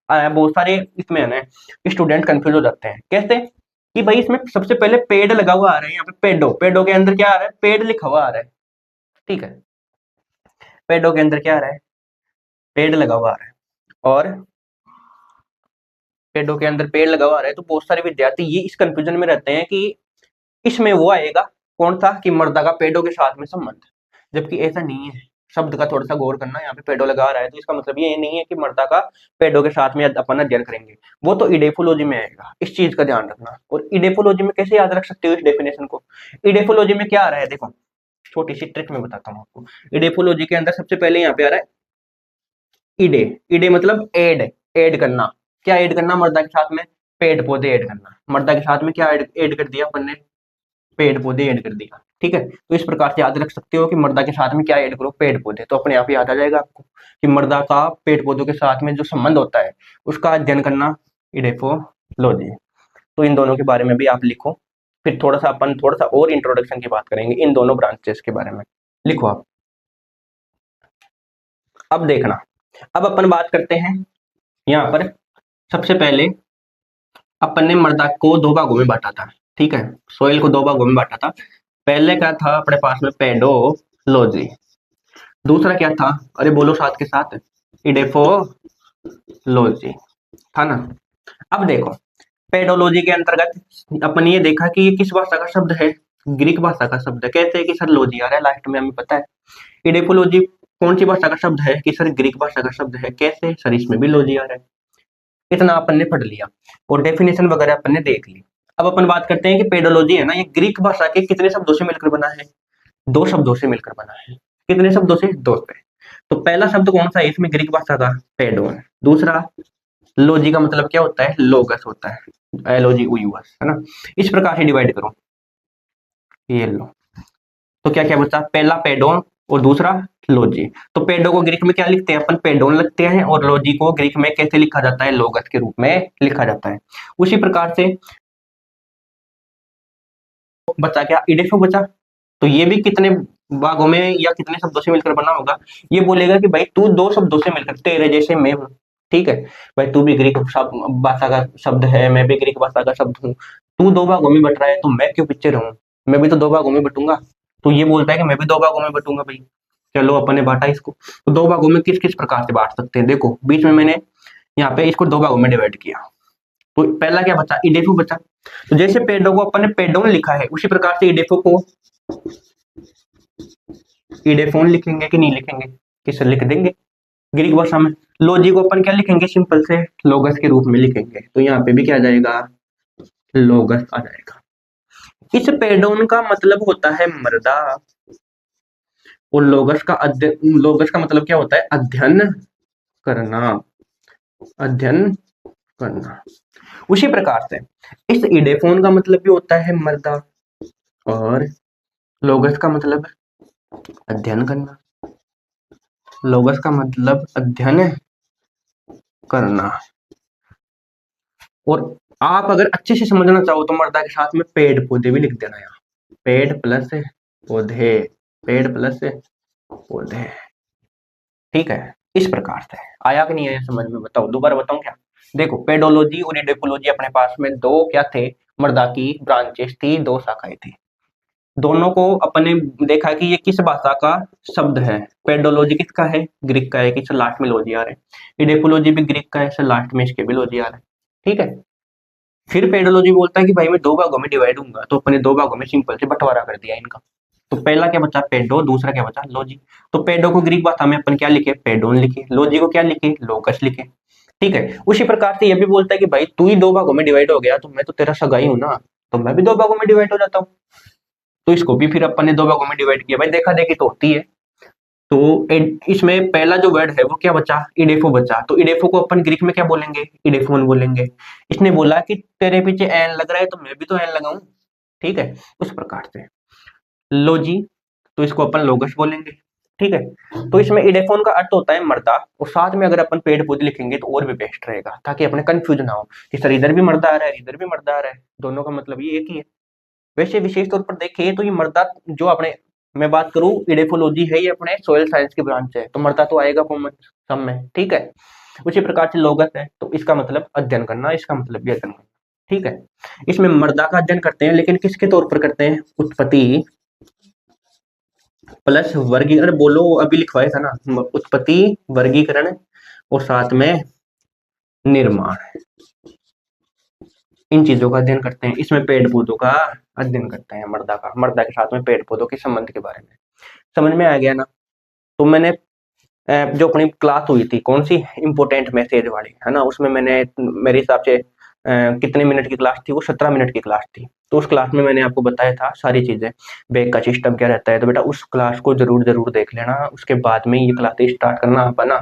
बहुत सारे इसमें है ना स्टूडेंट कंफ्यूज हो जाते हैं। कैसे कि भाई इसमें सबसे पहले पेड़ लगा हुआ आ रहा है, यहाँ पे पेडो, पेडो के अंदर क्या आ रहा है, पेड़ लिखा हुआ आ रहा है, ठीक है। पेडो के अंदर क्या आ रहा है, पेड़ लगा हुआ आ रहा है, और पेड़ों के अंदर पेड़ लगा हुआ है। तो बहुत सारे विद्यार्थी ये इस कंफ्यूजन में रहते हैं कि इसमें वो आएगा कौन था, कि मृदा का पेड़ों के साथ में संबंध, जबकि ऐसा नहीं है। शब्द का थोड़ा सा गौर करना, यहाँ पे पेड़ों लगा रहा है तो इसका मतलब ये नहीं है कि मृदा का पेड़ों के साथ में अपन अध्ययन करेंगे, वो तो इडेफोलॉजी में आएगा। इस चीज का ध्यान रखना। और इडेफोलॉजी में कैसे याद रख सकते हो इस डेफिनेशन को, इडेफोलॉजी में क्या आ रहा है, देखो छोटी सी ट्रिक में बताता हूँ आपको। इडेफोलॉजी के अंदर सबसे पहले यहाँ पे आ रहा है इडे, इडे मतलब एड, एड करना। क्या एड करना, मृदा के साथ में पेड़ पौधे ऐड करना। मृदा के साथ में क्या ऐड कर दिया अपन ने, पेड़ पौधे ऐड कर दिया, ठीक है। तो इस प्रकार से याद रख सकते हो कि मृदा के साथ में क्या ऐड करो, पेड़ पौधे। तो अपने आप याद आ जाएगा आपको कि मृदा का पेड़ पौधों के साथ में जो संबंध होता है उसका अध्ययन करना इडेफोलॉजी। तो इन दोनों के बारे में भी आप लिखो। फिर थोड़ा सा अपन थोड़ा सा और इंट्रोडक्शन की बात करेंगे इन दोनों ब्रांचेस के बारे में, लिखो आप। अब देखना, अब अपन बात करते हैं यहाँ पर। सबसे पहले अपन ने मृदा को दो भागों में बांटा था, ठीक है, सोइल को दो भागों में बांटा था। पहले क्या था अपने पास में, पेडोलॉजी। दूसरा क्या था, अरे बोलो साथ के साथ, इडेफोलॉजी, था ना। अब देखो पेडोलॉजी के अंतर्गत अपन ये देखा कि ये किस भाषा का शब्द है, ग्रीक भाषा का शब्द है। कहते हैं कि सर लॉजी आ रहा है लास्ट में, हमें पता है। इडेफोलॉजी कौन सी भाषा का शब्द है, कि सर ग्रीक भाषा का शब्द है। कैसे, सर इसमें भी लॉजी आ रहा है। इतना अपन ने पढ़ लिया और डेफिनेशन वगैरह अपन ने देख ली। अब अपन बात करते हैं कि पेडोलॉजी है ना, ये ग्रीक भाषा के कितने शब्दों से मिलकर बना है, दो शब्दों से मिलकर बना है। कितने शब्दों से, दो से। तो पहला शब्द कौन सा है इसमें ग्रीक भाषा का, पेडोन। दूसरा लॉजी का मतलब क्या होता है, लोगस होता है, एलओजी यूएस, है ना। इस प्रकार से डिवाइड करो, ये लो। तो क्या क्या बचा, पहला पेडोन और दूसरा लॉजी। तो पेडो को ग्रीक में क्या लिखते हैं अपन, पेडोन लिखते हैं, और लॉजी को ग्रीक में कैसे लिखा जाता है, लोगस के रूप में लिखा जाता है। उसी प्रकार से बचा क्या, इडेफो बचा। तो ये भी कितने भागों में या कितने शब्दों से मिलकर बना होगा, ये बोलेगा कि भाई तू दो शब्दों से मिलकर, तेरे जैसे मैं हूं, ठीक है भाई, तू भी ग्रीक भाषा का शब्द है, मैं भी ग्रीक भाषा का शब्द हूँ। तू दो भागों में बट रहा है तो मैं क्यों पीछे रहूं? मैं भी तो दो भागों में बटूंगा। तो ये बोलता है कि मैं भी दो भागों में बटूंगा भाई। चलो अपन ने बांटा इसको, तो दो भागों में किस किस प्रकार से बांट सकते हैं? देखो बीच में मैंने यहाँ पे इसको दो भागों में डिवाइड किया, तो पहला क्या बचा? इडेफो बचा। तो जैसे पेडो को अपन ने पेडोन लिखा है, उसी प्रकार से इडेफो को इडेफोन लिखेंगे कि नहीं लिखेंगे? किससे लिख देंगे ग्रीक भाषा में। लॉजी को अपन क्या लिखेंगे? सिंपल से लोगस के रूप में लिखेंगे, तो यहाँ पे भी क्या आ जाएगा? लोगस आ जाएगा। इस पेडोन का मतलब होता है मर्दा, और लोगस का मतलब क्या होता है? अध्ययन करना, अध्ययन करना। उसी प्रकार से इस इडेफोन का मतलब भी होता है मर्दा, और लोगस का मतलब अध्ययन करना। लोगस का मतलब अध्ययन करना। और आप अगर अच्छे से समझना चाहो तो मर्दा के साथ में पेड़ पौधे भी लिख देना यहाँ। पेड़ प्लस पौधे, पेड़ प्लस पौधे। ठीक है, इस प्रकार से आया कि नहीं आया समझ में? बताओ, दोबारा बताऊं क्या? देखो पेडोलॉजी और इडेकोलॉजी अपने पास में दो क्या थे? मर्दा की ब्रांचेस थी, दो शाखाएं थी। दोनों को अपने देखा कि ये किस भाषा का शब्द है। पेडोलॉजी किसका है? ग्रीक का है, कि लास्ट में लॉजी आ रहा है। इडेकोलॉजी भी ग्रीक का है, लास्ट में इसके भी लॉजी आ रहा है। ठीक है, फिर पेडोलॉजी बोलता है कि भाई मैं दो भागों में डिवाइड दूंगा, तो अपने दो भागों में सिंपल से बंटवारा कर दिया इनका। तो पहला क्या बचा? पेडो, दूसरा क्या बचा? लॉजी। तो पेडो को ग्रीक भाषा में अपन क्या लिखे? पेडोन लिखे। लॉजी को क्या लिखे? लोकस लिखे। ठीक है, उसी प्रकार से ये भी बोलता है कि भाई तू ही दो भागों में डिवाइड हो गया, तो मैं तो तेरा सगा ही हूं ना, तो मैं भी दो भागों में डिवाइड हो जाता हूँ। तो इसको भी फिर अपन ने दो भागों में डिवाइड किया। भाई देखा देखी तो होती है। तो इसमें पहला जो वर्ड है वो क्या बचा? इडेफो बचा। तो इडेफो को अपन ग्रीक में क्या बोलेंगे? इडेफोन बोलेंगे। इसने बोला कि तेरे पीछे एन लग रहा है तो मैं भी तो एन लगाऊं। ठीक है, उस प्रकार से। लोजी, तो इसको अपन लोगस बोलेंगे। ठीक है, तो इसमें इडेफोन का अर्थ होता है मर्दा, और साथ में अगर अपन पेड़ पौधे लिखेंगे तो और भी बेस्ट रहेगा, ताकि अपने कंफ्यूज ना हो कि सर इधर भी मर्दा आ रहा है, इधर भी मर्दा आ रहा है, दोनों का मतलब ये एक ही है। वैसे विशेष तौर पर देखें तो ये मर्दा जो अपने, मैं बात करूं इडेफोलॉजी है, ये अपने सोयल साइंस की ब्रांच है, तो मर्दा तो आएगा कॉमन सब में। ठीक है, उसी प्रकार से लोगस है, तो इसका मतलब अध्ययन करना, इसका मतलब भी अध्ययन करना। ठीक है, इसमें मर्दा का अध्ययन करते हैं, लेकिन किसके तौर पर करते हैं? उत्पत्ति प्लस वर्गीकरण, बोलो अभी लिखवाया था ना, उत्पत्ति, वर्गीकरण और साथ में निर्माण, इन चीजों का अध्ययन करते हैं। इसमें पेड़ पौधों का अध्ययन करते हैं मर्दा का, मर्दा के साथ में पेड़ पौधों के संबंध के बारे में। समझ में आ गया ना? तो मैंने जो अपनी क्लास हुई थी कौन सी, इंपोर्टेंट मैसेज वाली, है ना, उसमें मैंने मेरे हिसाब से कितने मिनट की क्लास थी वो? 17 मिनट की क्लास थी। तो उस क्लास में मैंने आपको बताया था सारी चीजें, बैग का सिस्टम क्या रहता है। तो बेटा उस क्लास को जरूर जरूर देख लेना, उसके बाद में ये क्लासेस स्टार्ट करना अपना,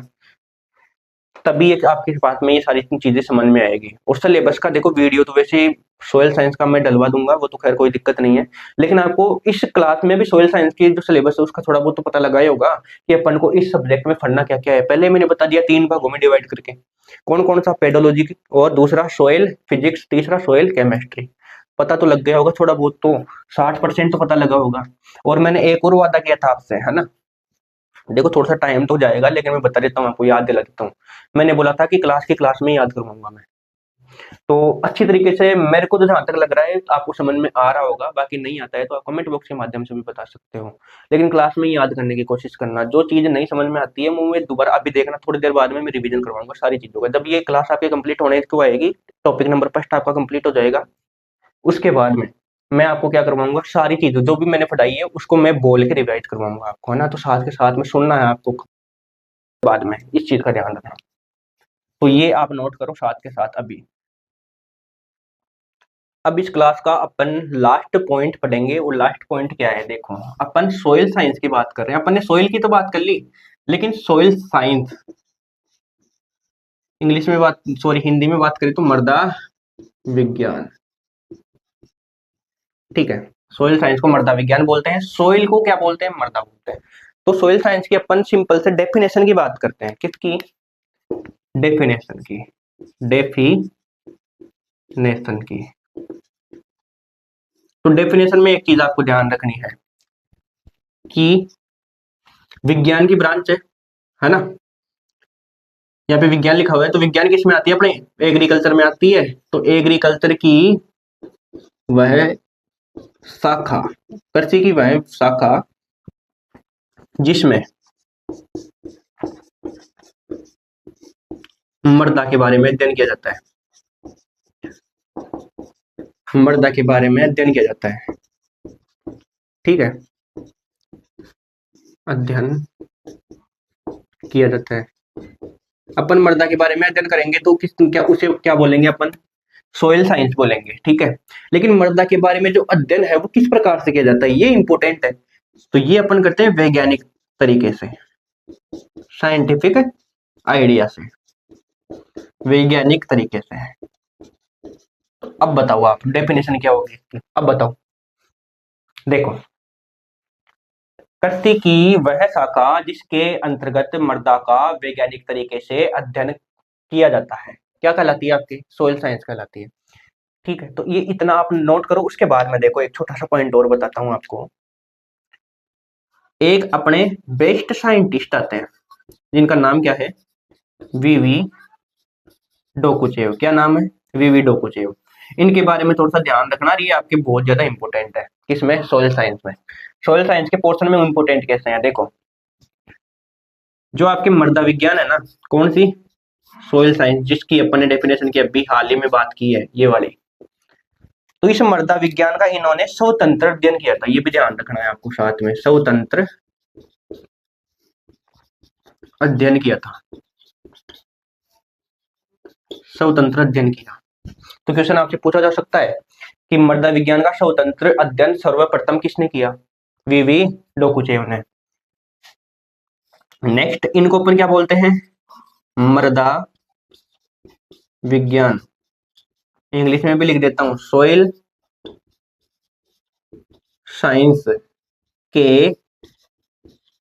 तभी एक आपके पास में ये सारी चीजें समझ में आएगी। और सिलेबस का देखो, वीडियो तो वैसे सोयल साइंस का मैं डलवा दूंगा, वो तो खैर कोई दिक्कत नहीं है, लेकिन आपको इस क्लास में भी सोयल साइंस की जो सिलेबस है उसका थोड़ा बहुत तो पता लगा ही होगा कि अपन को इस सब्जेक्ट में पढ़ना क्या क्या है। पहले मैंने बता दिया 3 भागों में डिवाइड करके, कौन कौन सा? पेडोलॉजी, और दूसरा सोयल फिजिक्स, तीसरा सोयल केमिस्ट्री। पता तो लग गया होगा थोड़ा बहुत तो, 60% तो पता लगा होगा। और मैंने एक और वादा किया था आपसे, है ना, देखो थोड़ा सा टाइम तो जाएगा, लेकिन मैं बता देता हूँ आपको, याद दिला देता हूँ। मैंने बोला था कि क्लास की क्लास में याद करवाऊंगा मैं। तो अच्छी तरीके से मेरे को तो जहां तक लग रहा है आपको समझ में आ रहा होगा, बाकी नहीं आता है तो आप कमेंट बॉक्स के माध्यम से भी बता सकते हो। लेकिन क्लास में याद करने की कोशिश करना, जो चीज नहीं समझ में आती है वो मैं दोबारा अभी देखना, थोड़ी देर बाद में मैं रिवीजन करवाऊंगा सारी चीजों का। जब ये क्लास आपके कंप्लीट होने को आएगी, टॉपिक नंबर फर्स्ट आपका कंप्लीट हो जाएगा, उसके बाद में मैं आपको क्या करवाऊंगा, सारी चीजें जो भी मैंने पढ़ाई है उसको मैं बोल के रिवाइज करवाऊंगा आपको, है ना। तो साथ के साथ में सुनना है आपको, बाद में इस चीज का ध्यान रखना। तो ये आप नोट करो साथ के साथ अभी। अब इस क्लास का अपन लास्ट पॉइंट पढ़ेंगे, वो लास्ट पॉइंट क्या है? देखो अपन सोइल साइंस की बात कर रहे हैं, अपन ने सोइल की तो बात कर ली, लेकिन सोइल साइंस इंग्लिश में बात, सॉरी हिंदी में बात करें तो मृदा विज्ञान। ठीक है, सोइल साइंस को मृदा विज्ञान बोलते हैं, सोइल को क्या बोलते हैं? मृदा बोलते हैं। तो सोइल साइंस की अपन सिंपल से डेफिनेशन की बात करते हैं। किसकी? डेफिनेशन की, डेफिनेशन की। तो डेफिनेशन में एक चीज आपको ध्यान रखनी है कि विज्ञान की ब्रांच है ना, यहाँ पे विज्ञान लिखा हुआ है, तो विज्ञान किस में आती है? अपने एग्रीकल्चर में आती है। तो एग्रीकल्चर की वह शाखा, कृषि की वह शाखा जिसमें मृदा के बारे में अध्ययन किया जाता है, मृदा के बारे में अध्ययन किया जाता है। ठीक है, अध्ययन किया जाता है। अपन मृदा के बारे में अध्ययन करेंगे तो किस क्या उसे क्या बोलेंगे? अपन सोइल साइंस बोलेंगे। ठीक है, लेकिन मृदा के बारे में जो अध्ययन है वो किस प्रकार से किया जाता है, ये इंपॉर्टेंट है। तो ये अपन करते हैं वैज्ञानिक तरीके से, साइंटिफिक आइडिया से, वैज्ञानिक तरीके से। तो अब बताओ आप, डेफिनेशन क्या होगी इसकी? अब बताओ, देखो, कृषि की वह शाखा जिसके अंतर्गत मृदा का वैज्ञानिक तरीके से अध्ययन किया जाता है, क्या कहलाती है? आपकी सोइल साइंस कहलाती है। ठीक है, तो ये इतना आप नोट करो। उसके बाद में देखो एक छोटा सा पॉइंट और बताता हूं आपको। एक अपने बेस्ट साइंटिस्ट आते हैं जिनका नाम क्या है? वीवी डोकुचेव। क्या नाम है? वीवी डोकुचेव। इनके बारे में थोड़ा सा ध्यान रखना, ये आपके बहुत ज्यादा इंपॉर्टेंट है। किसमें? सोइल साइंस में। सोइल साइंस के पोर्शन में इंपॉर्टेंट कैसे हैं? देखो, जो आपके मृदा विज्ञान है ना, कौन सी? सोइल साइंस, जिसकी अपन ने डेफिनेशन की अभी हाल ही में बात की है, ये वाली। तो इस मृदा विज्ञान का इन्होंने स्वतंत्र अध्ययन किया था, ये भी ध्यान रखना है आपको साथ में, स्वतंत्र अध्ययन किया था, स्वतंत्र अध्ययन किया। तो क्वेश्चन आपसे पूछा जा सकता है कि मृदा विज्ञान का स्वतंत्र अध्ययन सर्वप्रथम किसने किया? वीवी डोकुचेव ने। नेक्स्ट, इनको अपन क्या बोलते हैं? मृदा विज्ञान, इंग्लिश में भी लिख देता हूं, सोइल साइंस के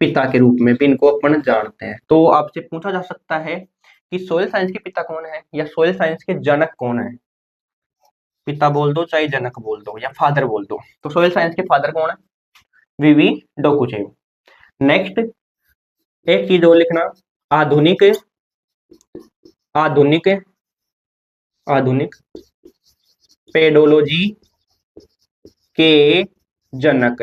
पिता के रूप में भी इनको अपन जानते हैं। तो आपसे पूछा जा सकता है कि सोइल साइंस के पिता कौन है, या सोइल साइंस के जनक कौन है? पिता बोल दो, चाहे जनक बोल दो, या फादर बोल दो। तो सोइल साइंस के फादर कौन है? वीवी डोकुचेव। नेक्स्ट, एक चीज और लिखना, आधुनिक आधुनिक आधुनिक पेडोलॉजी के जनक।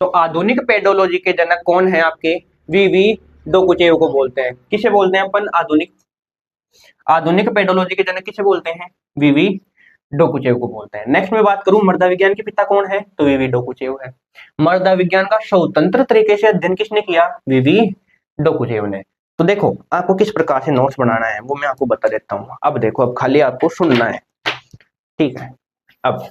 तो आधुनिक पेडोलॉजी के जनक कौन है आपके? वीवी डोकुचेव को बोलते हैं। किसे बोलते हैं अपन? आधुनिक पेडोलॉजी के जनक किसे बोलते हैं? वीवी डोकुचेव को बोलते हैं। नेक्स्ट में बात करूं, मृदा विज्ञान के पिता कौन है? तो वीवी डोकुचेव है। मृदा विज्ञान का स्वतंत्र तरीके से अध्ययन किसने किया? वीवी डोकुचेव ने। तो देखो, आपको किस प्रकार से नोट्स बनाना है वो मैं आपको बता देता हूँ। अब देखो, अब खाली आपको सुनना है। ठीक है, अब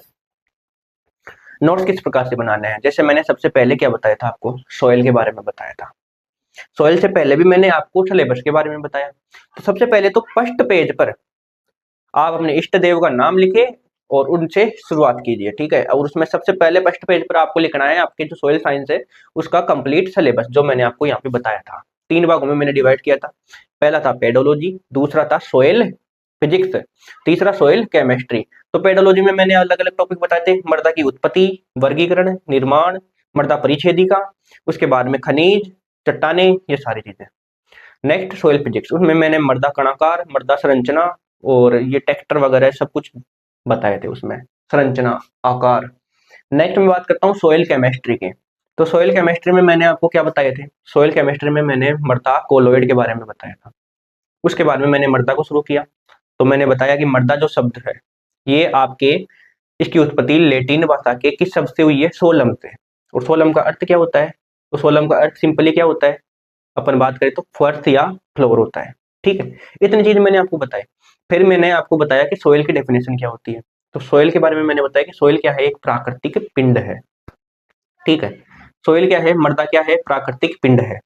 नोट्स किस प्रकार से बनाने हैं? जैसे मैंने सबसे पहले क्या बताया था आपको? सॉइल के बारे में बताया था। सॉइल से पहले भी मैंने आपको सिलेबस के बारे में बताया। तो सबसे पहले तो फर्स्ट पेज पर आप अपने इष्ट देव का नाम लिखे और उनसे शुरुआत कीजिए। ठीक है, और उसमें सबसे पहले फर्स्ट पेज पर आपको लिखना है आपके जो सोइल साइंस है उसका कंप्लीट सिलेबस, जो मैंने आपको यहाँ पे बताया था। 3 भागों में मैंने डिवाइड किया था। पहला था पेडोलॉजी, दूसरा था सोइल फिजिक्स, तीसरा सोइल केमिस्ट्री। तो पेडोलॉजी में मैंने अलग अलग टॉपिक बताए थे, मृदा की उत्पत्ति, वर्गीकरण, निर्माण, मृदा परिच्छेदिका, उसके बाद में खनिज, चट्टाने, ये सारी चीजें। नेक्स्ट सोइल फिजिक्स, उसमें मैंने मृदा कणाकार, मृदा संरचना और ये टेक्सचर वगैरह सब कुछ बताए थे उसमें, संरचना, आकार। नेक्स्ट में बात करता हूँ सोइल केमिस्ट्री की। तो सोइल केमिस्ट्री में मैंने आपको क्या बताए थे? सोइल केमिस्ट्री में मैंने मृदा कोलोइड के बारे में बताया था। उसके बाद में मैंने मृदा को शुरू किया। तो मैंने बताया कि मृदा जो शब्द है ये आपके, इसकी उत्पत्ति लैटिन भाषा के किस शब्द से हुई है? सोलम से। और सोलम का अर्थ क्या होता है? तो सोलम का अर्थ सिंपली क्या होता है? अपन बात करें तो फर्थ या फ्लोर होता है। ठीक है, इतनी चीज मैंने आपको बताई। फिर मैंने आपको बताया कि सोइल की डेफिनेशन क्या होती है। तो सोइल के बारे में मैंने बताया कि सोइल क्या है? एक प्राकृतिक पिंड है। ठीक है, सोइल क्या है? मृदा क्या है? प्राकृतिक पिंड है।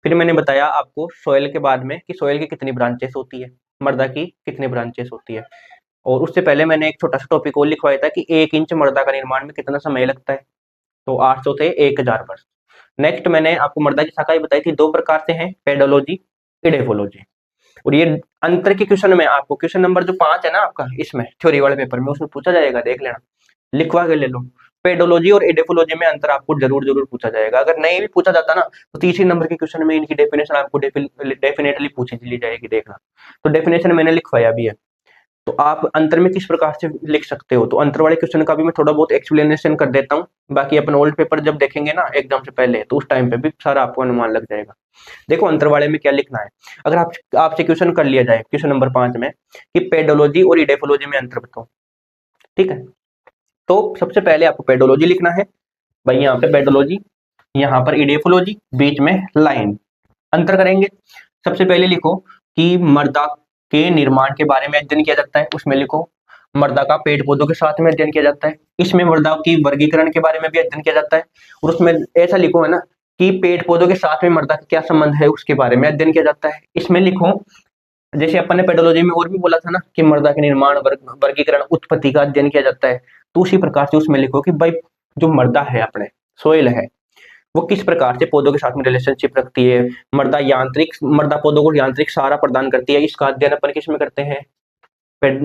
फिर मैंने बताया आपको सोइल के बाद में कि सोइल की कितनी ब्रांचेस होती है, मृदा की कितनी ब्रांचेस होती है। और उससे पहले मैंने एक छोटा सा टॉपिक और लिखवाया था कि 1 इंच मृदा का निर्माण में कितना समय लगता है। तो 800 से 1000 वर्ष। नेक्स्ट मैंने आपको मृदा की शाखाएं बताई थी, 2 प्रकार से हैं, पेडोलॉजी, इडेफोलॉजी। और ये अंतर के क्वेश्चन में आपको क्वेश्चन नंबर जो 5 है ना आपका इसमें थ्योरी वाले पेपर में, उसमें पूछा जाएगा, देख लेना, लिखवा के ले लो। पेडोलॉजी और एडेफोलॉजी में अंतर आपको जरूर पूछा जाएगा। अगर नहीं भी पूछा जाता ना तो तीसरे नंबर के क्वेश्चन में इनकी डेफिनेशन आपको डेफिनेटली पूछी ली जाएगी, देखना। तो डेफिनेशन मैंने लिखवाया भी है। तो आप अंतर में किस प्रकार से लिख सकते हो, तो अंतर वाले क्वेश्चन का भी मैं थोड़ा बहुत एक्सप्लेनेशन कर देता हूँ। बाकी अपन ओल्ड पेपर जब देखेंगे ना एग्जाम से पहले, तो उस टाइम पे भी सारा आपको अनुमान लग जाएगा। देखो अंतर वाले में क्या लिखना है। अगर आपसे क्वेश्चन कर लिया जाए क्वेश्चन नंबर 5 में कि पेडोलॉजी और इडेफोलॉजी में अंतर बताओ, ठीक है, तो सबसे पहले आपको पेडोलॉजी लिखना है भाई, यहाँ पे पेडोलॉजी, यहाँ पर इडेफोलॉजी, बीच में लाइन। अंतर करेंगे, सबसे पहले लिखो कि मर्दा के निर्माण के बारे में अध्ययन किया जाता है, उसमें लिखो मर्दा का पेड़ पौधों के साथ में अध्ययन किया जाता है। इसमें मर्दा की वर्गीकरण के बारे में भी अध्ययन किया जाता है, और उसमें ऐसा लिखो है ना कि पेड़ पौधों के साथ में मर्दा का क्या संबंध है उसके बारे में अध्ययन किया जाता है। इसमें लिखो जैसे अपन ने पेडोलॉजी में और भी बोला था ना कि मर्दा के निर्माण, वर्गीकरण, उत्पत्ति का अध्ययन किया जाता है, तो उसी प्रकार से उसमें लिखो कि भाई जो मर्दा है अपने सोइल है वो किस प्रकार से पौधों के साथ में रिलेशनशिप रखती है। मर्दा पौधों को यांत्रिक सहारा प्रदान करती है, इसका अध्ययन अपन किस में करते हैं,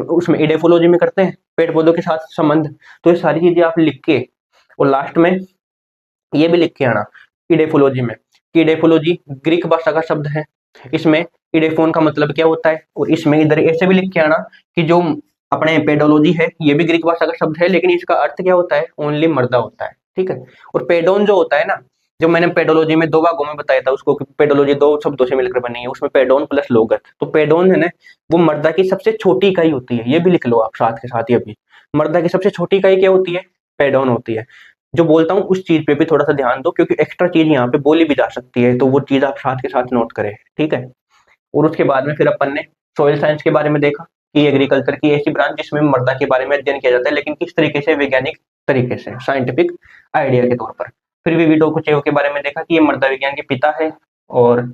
उसमें इडेफोलॉजी में करते हैं, पेड़ पौधों के साथ संबंध। तो ये सारी चीजें आप लिख के और लास्ट में ये भी लिख के आना इडेफोलॉजी में कि इडेफोलॉजी ग्रीक भाषा का शब्द है, इसमें इडेफोन का मतलब क्या होता है, और इसमें इधर ऐसे भी लिख के आना कि जो अपने पेडोलॉजी है ये भी ग्रीक भाषा का शब्द है, लेकिन इसका अर्थ क्या होता है, ओनली मर्दा होता है, ठीक है। और पेडोन जो होता है ना, जो मैंने पेडोलॉजी में 2 भागों में बताया था उसको, पेडोलॉजी 2 शब्दों से मिलकर बनी है, उसमें पेडोन प्लस लोगत। तो पेडोन है ना वो मर्दा की सबसे छोटी इकाई होती है, ये भी लिख लो आप साथ के साथ। ये भी मर्दा की सबसे छोटी इकाई क्या होती है, पेडोन होती है। जो बोलता हूँ उस चीज पे भी थोड़ा सा ध्यान दो, क्योंकि एक्स्ट्रा चीज यहाँ पे बोली भी जा सकती है, तो वो चीज आप साथ के साथ नोट करें, ठीक है। और उसके बाद में फिर अपन ने सॉइल साइंस के बारे में देखा कि एग्रीकल्चर की ऐसी ब्रांच जिसमें मृदा के बारे में अध्ययन किया जाता है, लेकिन किस तरीके से, वैज्ञानिक तरीके से, साइंटिफिक आइडिया के तौर पर। फिर विविडोकोचेव के बारे में देखा कि ये मृदा विज्ञान के पिता है, और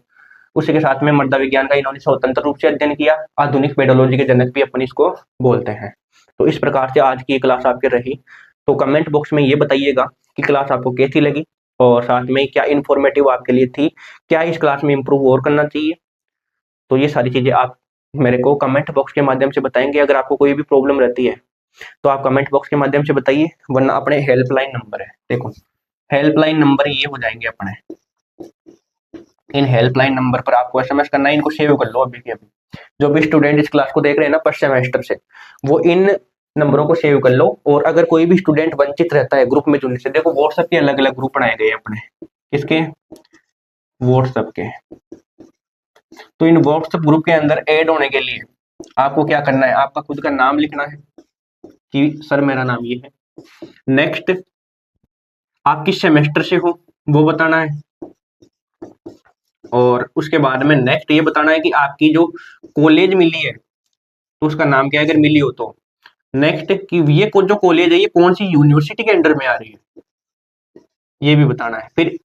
उसी के साथ में मृदा विज्ञान का इन्होंने स्वतंत्र रूप से अध्ययन किया, आधुनिक पेडोलॉजी के जनक भी अपन इसको बोलते हैं। तो इस प्रकार से आज की क्लास आपकी रही। तो कमेंट बॉक्स में ये बताइएगा कि क्लास आपको कैसी लगी, और साथ में क्या इन्फॉर्मेटिव आपके लिए थी, क्या इस क्लास में इम्प्रूव और करना चाहिए। तो ये सारी चीजें आप मेरे को कमेंट बॉक्स के माध्यम से बताएंगे। अगर आपको कोई भी प्रॉब्लम रहती है तो आप कमेंट बॉक्स के माध्यम से बताइए, वरना अपने हेल्पलाइन नंबर है, देखो हेल्पलाइन नंबर ये हो जाएंगे अपने, इन हेल्पलाइन नंबर पर आपको एसएमएस करना है। इनको सेव कर लो अभी के अभी। जो भी स्टूडेंट इस क्लास को देख रहे हैं ना फर्स्ट सेमेस्टर से, वो इन नंबरों को सेव कर लो। और अगर कोई भी स्टूडेंट वंचित रहता है ग्रुप में जुड़ने से, देखो व्हाट्सएप के अलग अलग ग्रुप बनाए गए हैं अपने, किसके, व्हाट्सएप के। तो इन व्हाट्सएप ग्रुप के अंदर ऐड होने के लिए आपको क्या करना है, आपका खुद का नाम लिखना है कि सर मेरा नाम ये है। नेक्स्ट आप किस सेमेस्टर से हो वो बताना है, और उसके बाद में नेक्स्ट ये बताना है कि आपकी जो कॉलेज मिली है तो उसका नाम क्या है, अगर मिली हो तो। नेक्स्ट कि ये जो कॉलेज है ये कौन सी यूनिवर्सिटी के अंडर में आ रही है, ये भी बताना है। फिर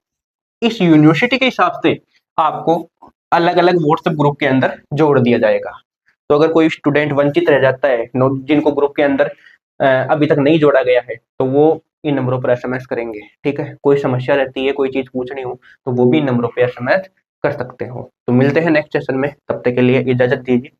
इस यूनिवर्सिटी के हिसाब से आपको अलग अलग व्हाट्सएप ग्रुप के अंदर जोड़ दिया जाएगा। तो अगर कोई स्टूडेंट वंचित रह जाता है, जिनको ग्रुप के अंदर अभी तक नहीं जोड़ा गया है, तो वो इन नंबरों पर एसएमएस करेंगे, ठीक है। कोई समस्या रहती है, कोई चीज पूछनी हो तो वो भी इन नंबरों पर एसएमएस कर सकते हो। तो मिलते हैं नेक्स्ट सेशन में, तब तक के लिए इजाजत दीजिए।